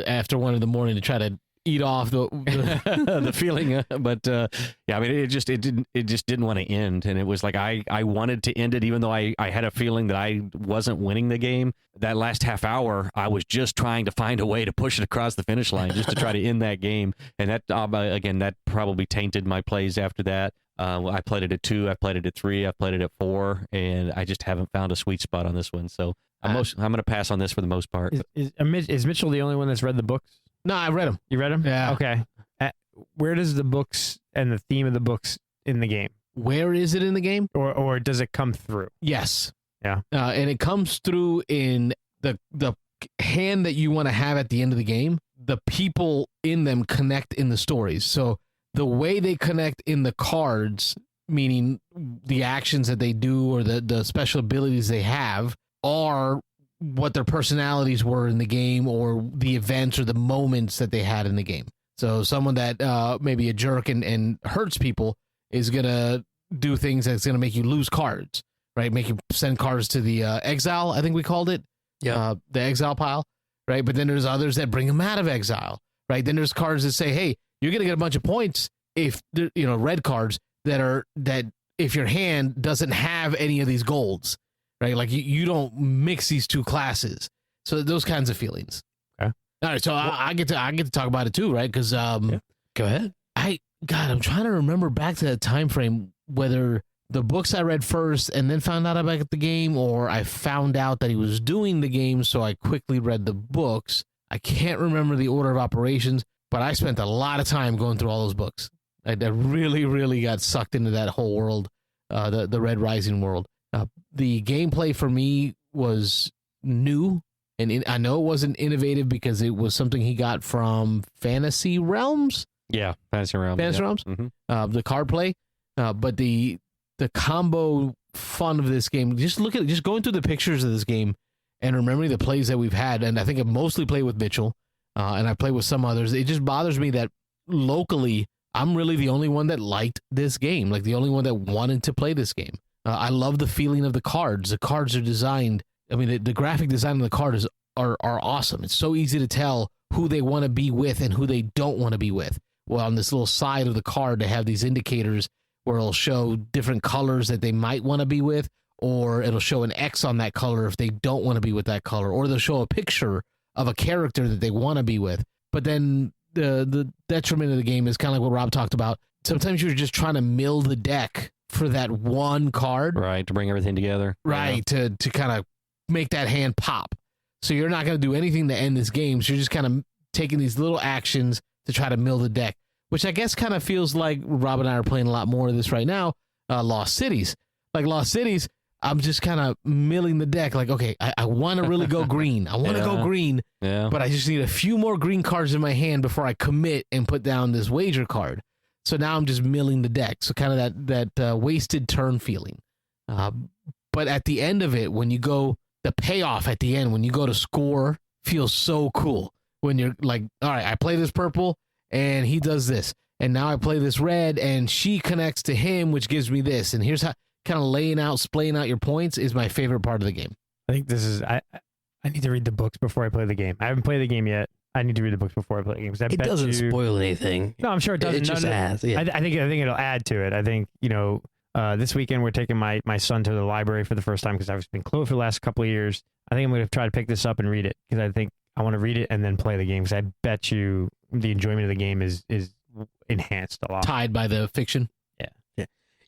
after 1 in the morning to try to eat off the the feeling, but yeah, I mean, it just didn't want to end, and it was like I wanted to end it, even though I had a feeling that I wasn't winning the game. That last half hour, I was just trying to find a way to push it across the finish line, just to try to end that game, and that again, that probably tainted my plays after that. I played it at 2, I played it at 3, I played it at 4, and I just haven't found a sweet spot on this one. So I'm going to pass on this for the most part. Is Mitchell the only one that's read the books? No, I read them. You read them? Yeah. Okay. Where does the books and the theme of the books in the game? Where is it in the game? Or does it come through? Yes. Yeah. And it comes through in the hand that you want to have at the end of the game. The people in them connect in the stories. So the way they connect in the cards, meaning the actions that they do or the special abilities they have, are what their personalities were in the game or the events or the moments that they had in the game. So someone that maybe a jerk and hurts people is going to do things that's going to make you lose cards, right? Make you send cards to the exile, I think we called it. Yeah. The exile pile, right? But then there's others that bring them out of exile, right? Then there's cards that say, hey, you're going to get a bunch of points if, red cards that if your hand doesn't have any of these golds, right? Like you don't mix these two classes. So those kinds of feelings. Okay. All right. So I get to talk about it too, right? Because Go ahead. I'm trying to remember back to that time frame, whether the books I read first and then found out about the game, or I found out that he was doing the game, so I quickly read the books. I can't remember the order of operations, but I spent a lot of time going through all those books. I really, really got sucked into that whole world, the Red Rising world. The gameplay for me was new, and I know it wasn't innovative because it was something he got from Fantasy Realms. Yeah, Fantasy Realms. Fantasy Realms, the card play, but the combo fun of this game. Just going through the pictures of this game and remembering the plays that we've had, and I think I mostly played with Mitchell, and I played with some others. It just bothers me that locally, I'm really the only one that liked this game, like the only one that wanted to play this game. I love the feeling of the cards. The cards are designed. I mean, the graphic design of the card are awesome. It's so easy to tell who they want to be with and who they don't want to be with. Well, on this little side of the card, they have these indicators where it'll show different colors that they might want to be with, or it'll show an X on that color if they don't want to be with that color, or they'll show a picture of a character that they want to be with. But then the detriment of the game is kind of like what Rob talked about. Sometimes you're just trying to mill the deck for that one card. Right, to bring everything together. Right, to kind of make that hand pop. So you're not going to do anything to end this game. So you're just kind of taking these little actions to try to mill the deck, which I guess kind of feels like Rob and I are playing a lot more of this right now. Lost Cities. Like Lost Cities, I'm just kind of milling the deck. Like, okay, I want to really go green. I want to go green, but I just need a few more green cards in my hand before I commit and put down this wager card. So now I'm just milling the deck. So kind of that wasted turn feeling. But at the end of it, when you go, the payoff at the end, when you go to score, feels so cool. When you're like, all right, I play this purple and he does this. And now I play this red and she connects to him, which gives me this. And here's how kind of splaying out your points is my favorite part of the game. I think this is, I need to read the books before I play the game. I haven't played the game yet. I need to read the books before I play the game. It doesn't spoil anything. No, I'm sure it doesn't. It just adds. Yeah. I think it'll add to it. I think, this weekend we're taking my son to the library for the first time because I've been closed for the last couple of years. I think I'm going to try to pick this up and read it because I think I want to read it and then play the game because I bet you the enjoyment of the game is enhanced a lot. Tied by the fiction.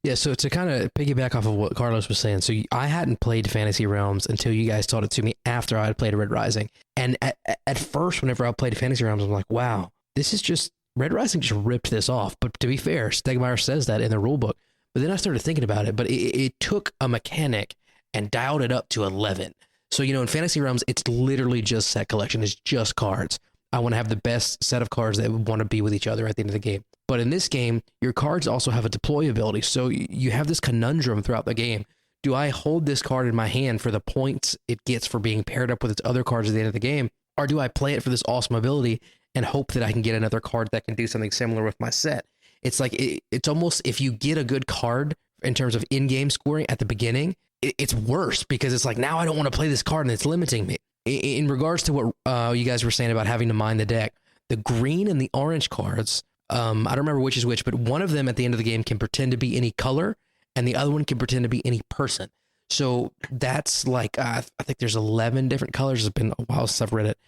Yeah, so to kind of piggyback off of what Carlos was saying, so I hadn't played Fantasy Realms until you guys taught it to me after I had played Red Rising. And at first, whenever I played Fantasy Realms, I'm like, wow, this is just, Red Rising just ripped this off. But to be fair, Stegmaier says that in the rule book. But then I started thinking about it, but it took a mechanic and dialed it up to 11. So, in Fantasy Realms, it's literally just set collection. It's just cards. I want to have the best set of cards that want to be with each other at the end of the game. But in this game, your cards also have a deploy ability. So you have this conundrum throughout the game. Do I hold this card in my hand for the points it gets for being paired up with its other cards at the end of the game? Or do I play it for this awesome ability and hope that I can get another card that can do something similar with my set? It's like, it's almost, if you get a good card in terms of in-game scoring at the beginning, it's worse because it's like, now I don't want to play this card and it's limiting me. In regards to what you guys were saying about having to mine the deck, the green and the orange cards, I don't remember which is which, but one of them at the end of the game can pretend to be any color and the other one can pretend to be any person. So that's like, I think there's 11 different colors. It's been a while since I've read it.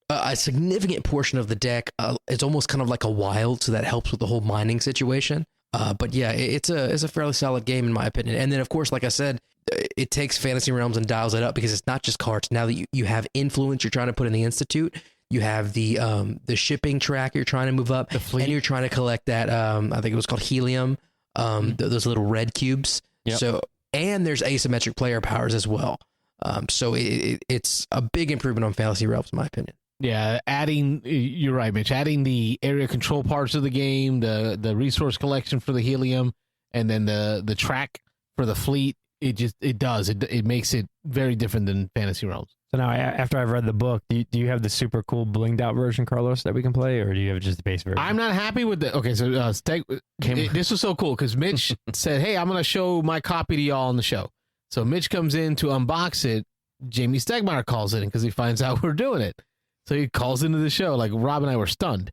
A significant portion of the deck, it's almost kind of like a wild, so that helps with the whole mining situation. But yeah, it's a fairly solid game in my opinion. And then of course, like I said, it takes Fantasy Realms and dials it up because it's not just cards. Now that you have influence, you're trying to put in the Institute. You have the shipping track you're trying to move up, and you're trying to collect that. I think it was called helium. Those little red cubes. Yep. So, and there's asymmetric player powers as well. So it's a big improvement on Fantasy Realms, in my opinion. Yeah, you're right, Mitch. Adding the area control parts of the game, the resource collection for the helium, and then the track for the fleet. It makes it very different than Fantasy Realms. So now, after I've read the book, do you have the super cool blinged out version, Carlos, that we can play, or do you have just the base version? I'm not happy with the. Okay, so this was so cool because Mitch said, "Hey, I'm going to show my copy to y'all on the show." So Mitch comes in to unbox it. Jamey Stegmaier calls in because he finds out we're doing it. So he calls into the show. Like Rob and I were stunned.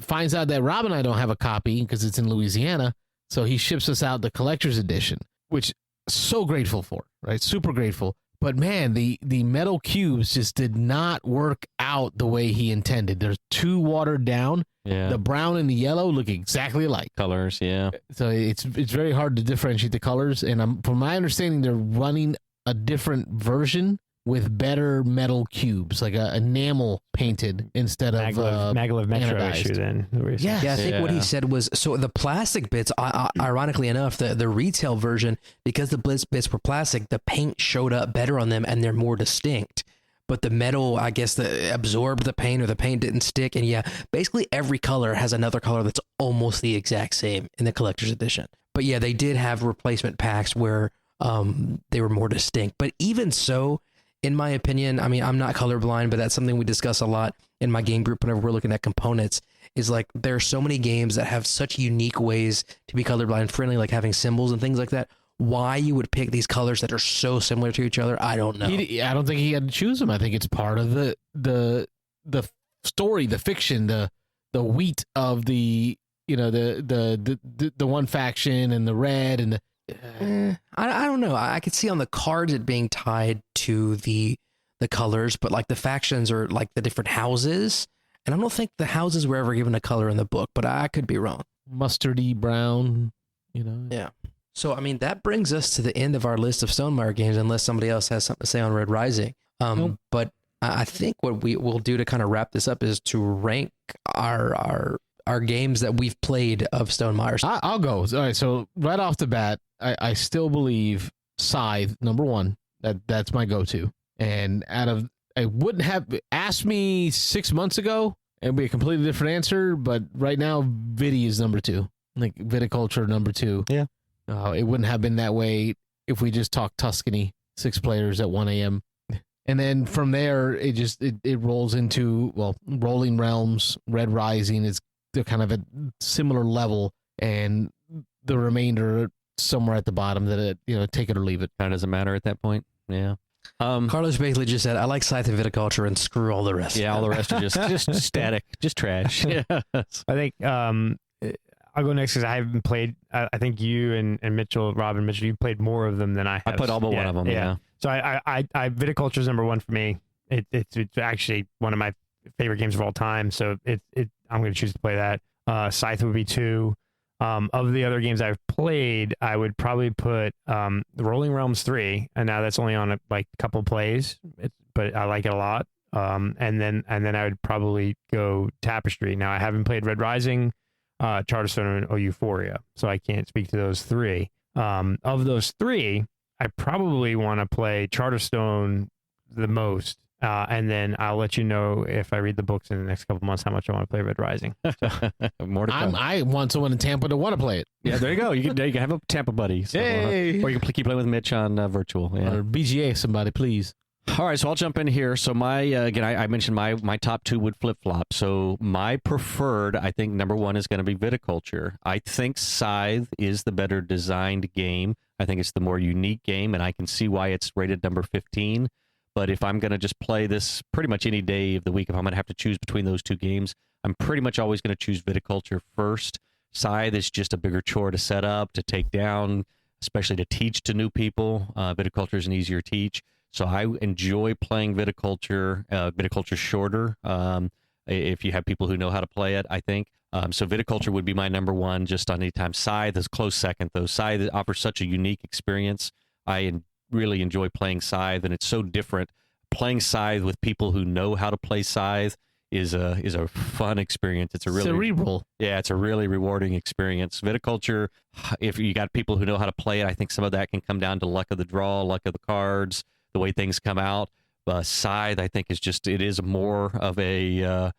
Finds out that Rob and I don't have a copy because it's in Louisiana. So he ships us out the collector's edition, which so grateful for, right? Super grateful. But man, the metal cubes just did not work out the way he intended. They're too watered down. Yeah. The brown and the yellow look exactly alike. Colors, yeah. So it's very hard to differentiate the colors. And from my understanding, they're running a different version with better metal cubes, like a enamel painted instead of Maglev Metro anodized. issue. Then Yeah, I think what he said was, so the plastic bits, ironically enough, the retail version, because the Blitz bits were plastic, the paint showed up better on them and they're more distinct. But the metal, I guess, absorbed the paint, or the paint didn't stick. And yeah, basically every color has another color that's almost the exact same in the collector's edition. But yeah, they did have replacement packs where they were more distinct. But even so, in my opinion, I mean, I'm not colorblind, but that's something we discuss a lot in my game group whenever we're looking at components, is like there are so many games that have such unique ways to be colorblind friendly, like having symbols and things like that. Why you would pick these colors that are so similar to each other, I don't know. I don't think he had to choose them. I think it's part of the story, the fiction, the wheat of the one faction and the red and the. I don't know. I could see on the cards it being tied to the colors, but like the factions are like the different houses, and I don't think the houses were ever given a color in the book, but I could be wrong. Mustardy brown, Yeah. So I mean that brings us to the end of our list of Stonemaier games, unless somebody else has something to say on Red Rising. Nope. But I think what we will do to kind of wrap this up is to rank our games that we've played of Stonemaier. I'll go. All right. So right off the bat, I still believe Scythe, number one. That's my go-to. And I wouldn't have asked me 6 months ago, it'd be a completely different answer. But right now, Viti is number two. Like Viticulture, number two. Yeah. It wouldn't have been that way if we just talked Tuscany, 6 players at 1 a.m. And then from there, it rolls into, Rolling Realms, Red Rising is kind of a similar level, and the remainder somewhere at the bottom that take it or leave it. Kind of doesn't matter at that point. Yeah. Carlos basically just said, I like Scythe and Viticulture and screw all the rest. Yeah, all the rest are just static, just trash. Yes. I think I'll go next because I haven't played. I think you and Mitchell, Rob and Mitchell, you played more of them than I have. I played all but one of them. Yeah. So I Viticulture is number one for me. It's actually one of my favorite games of all time. So I'm going to choose to play that. Scythe would be 2. Of the other games I've played, I would probably put the Rolling Realms 3, and now that's only on a couple plays, but I like it a lot. And then I would probably go Tapestry. Now I haven't played Red Rising, Charterstone, or Euphoria, so I can't speak to those 3. Of those 3, I probably want to play Charterstone the most. And then I'll let you know if I read the books in the next couple months how much I want to play Red Rising. More to come. I want someone in Tampa to want to play it. Yeah, there you go. You can have a Tampa buddy. So, Yay! Or you can keep playing with Mitch on virtual. Yeah. Or BGA somebody, please. All right, so I'll jump in here. So my again, I mentioned my top 2 would flip-flop. So my preferred, I think number 1 is going to be Viticulture. I think Scythe is the better designed game. I think it's the more unique game, and I can see why it's rated number 15. But if I'm going to just play this pretty much any day of the week, if I'm going to have to choose between those 2 games, I'm pretty much always going to choose Viticulture first. Scythe is just a bigger chore to set up, to take down, especially to teach to new people. Viticulture is an easier teach. So I enjoy playing Viticulture. Viticulture's shorter if you have people who know how to play it, I think. So Viticulture would be my number one just on any time. Scythe is close second, though. Scythe offers such a unique experience. Really enjoy playing Scythe, and it's so different. Playing Scythe with people who know how to play Scythe is a fun experience. It's a really cerebral. Yeah, it's a really rewarding experience. Viticulture, if you got people who know how to play it, I think some of that can come down to luck of the draw, luck of the cards, the way things come out. Scythe, I think, it is more of a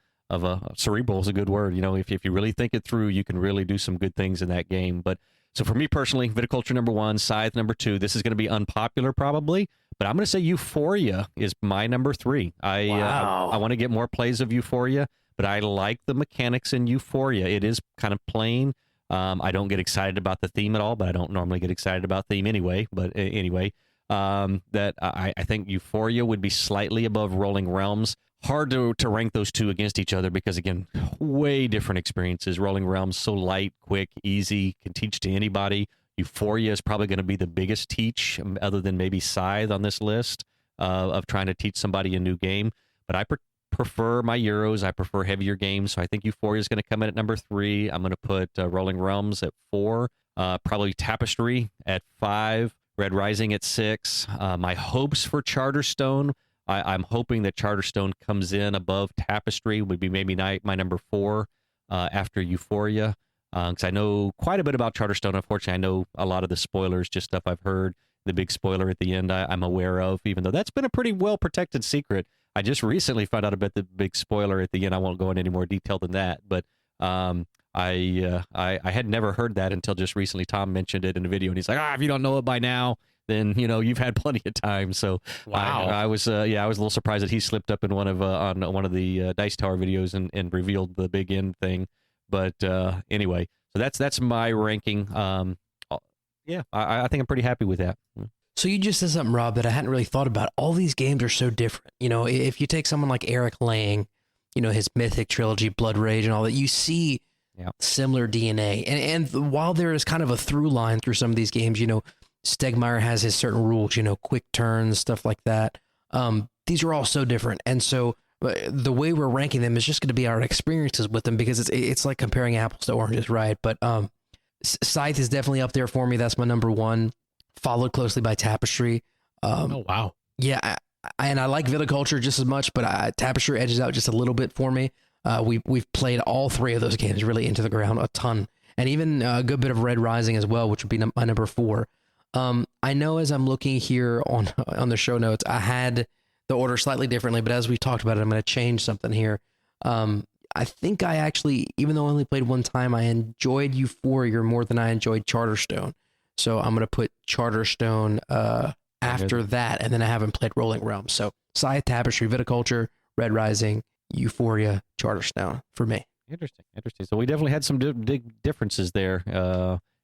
cerebral is a good word. If you really think it through, you can really do some good things in that game. But so for me personally, Viticulture number one, Scythe number two. This is going to be unpopular probably, but I'm going to say Euphoria is my number three. I want to get more plays of Euphoria, but I like the mechanics in Euphoria. It is kind of plain. I don't get excited about the theme at all, but I don't normally get excited about theme anyway. But anyway, that I think Euphoria would be slightly above Rolling Realms. Hard to rank those two against each other because, again, way different experiences. Rolling Realms, so light, quick, easy, can teach to anybody. Euphoria is probably going to be the biggest teach, other than maybe Scythe on this list, of trying to teach somebody a new game. But I prefer my Euros. I prefer heavier games, so I think Euphoria is going to come in at number 3. I'm going to put Rolling Realms at 4, probably Tapestry at 5, Red Rising at 6. My hopes for Charterstone, I'm hoping that Charterstone comes in above Tapestry, would be maybe my number 4 after Euphoria. Because I know quite a bit about Charterstone. Unfortunately, I know a lot of the spoilers, just stuff I've heard. The big spoiler at the end I'm aware of, even though that's been a pretty well-protected secret. I just recently found out about the big spoiler at the end. I won't go into any more detail than that, but I had never heard that until just recently. Tom mentioned it in a video, and he's like, if you don't know it by now, then you've had plenty of time. So wow, I was a little surprised that he slipped up in one of on one of the Dice Tower videos and revealed the big end thing. But anyway, so that's my ranking. I think I'm pretty happy with that. So you just said something, Rob, that I hadn't really thought about. All these games are so different. If you take someone like Eric Lang, his Mythic trilogy, Blood Rage, and all that, you see similar DNA. And while there is kind of a through line through some of these games, Stegmaier has his certain rules, quick turns, stuff like that. These are all so different. And so the way we're ranking them is just going to be our experiences with them, because it's like comparing apples to oranges, right? But Scythe is definitely up there for me. That's my number 1, followed closely by Tapestry. Oh, wow. Yeah, and I like Viticulture just as much, but Tapestry edges out just a little bit for me. We've played all 3 of those games really into the ground, a ton. And even a good bit of Red Rising as well, which would be my number 4. I know as I'm looking here on the show notes, I had the order slightly differently, but as we talked about it, I'm going to change something here. I think I actually, even though I only played one time, I enjoyed Euphoria more than I enjoyed Charterstone. So I'm going to put Charterstone after that, and then I haven't played Rolling Realms. So Scythe, Tapestry, Viticulture, Red Rising, Euphoria, Charterstone for me. Interesting. So we definitely had some big differences there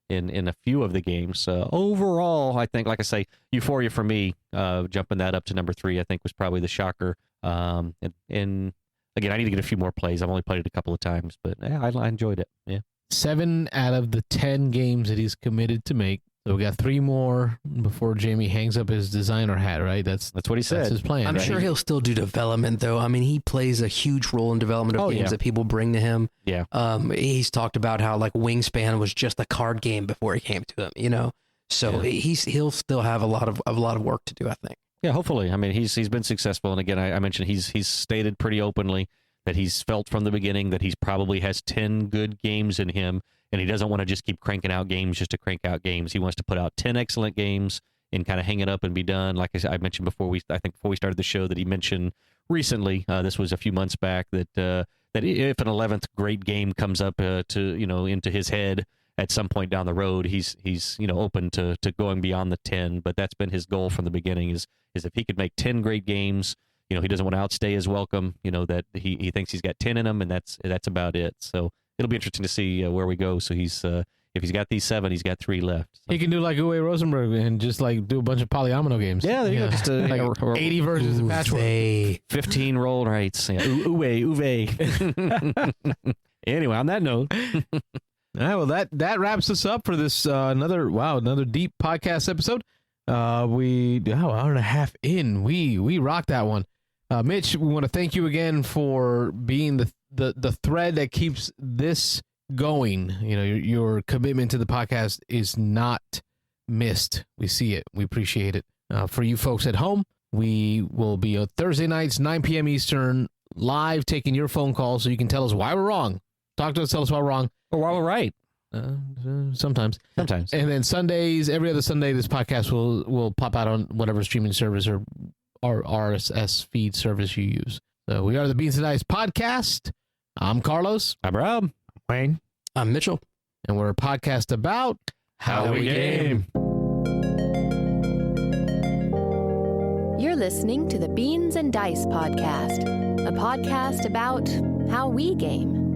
in a few of the games. Overall, I think, like I say, Euphoria for me, jumping that up to number 3, I think was probably the shocker. And again, I need to get a few more plays. I've only played it a couple of times, but I enjoyed it. Yeah. 7 out of the 10 games that he's committed to make. So we got 3 more before Jamey hangs up his designer hat, right? That's what he said. That's his plan. I'm sure he'll still do development, though. I mean, he plays a huge role in development of games that people bring to him. Yeah. He's talked about how like Wingspan was just a card game before he came to him. So he'll still have a lot of work to do, I think. Yeah, hopefully. I mean, he's been successful, and again, I mentioned he's stated pretty openly that he's felt from the beginning that he probably has 10 good games in him. And he doesn't want to just keep cranking out games just to crank out games. He wants to put out 10 excellent games and kind of hang it up and be done. Like I mentioned before we started the show, that he mentioned recently, this was a few months back, that if an 11th great game comes up into his head at some point down the road, he's open to going beyond the 10. But that's been his goal from the beginning, is if he could make 10 great games, he doesn't want to outstay his welcome. That he thinks he's got 10 in him, and that's about it. So it'll be interesting to see where we go. So if he's got these 7, he's got 3 left. So. He can do like Uwe Rosenberg and just like do a bunch of polyomino games. Yeah, there you go. Just like 80 versions of Patchwork. 15 roll rights. Yeah. Uwe. Anyway, on that note. All right, well, that wraps us up for this another deep podcast episode. We hour and a half in. We rocked that one. Mitch, we want to thank you again for being the thread that keeps this going. You know, your commitment to the podcast is not missed. We see it. We appreciate it. For you folks at home, we will be on Thursday nights, 9 p.m. Eastern, live taking your phone calls so you can tell us why we're wrong. Talk to us, tell us why we're wrong. Or why we're right. Sometimes. Sometimes. And then Sundays, every other Sunday, this podcast will pop out on whatever streaming service or RSS feed service you use. So we are the Beans and Dice Podcast. I'm Carlos. I'm Rob. Wayne. I'm Mitchell. And we're a podcast about How we game. You're listening to the Beans and Dice Podcast, a podcast about how we game.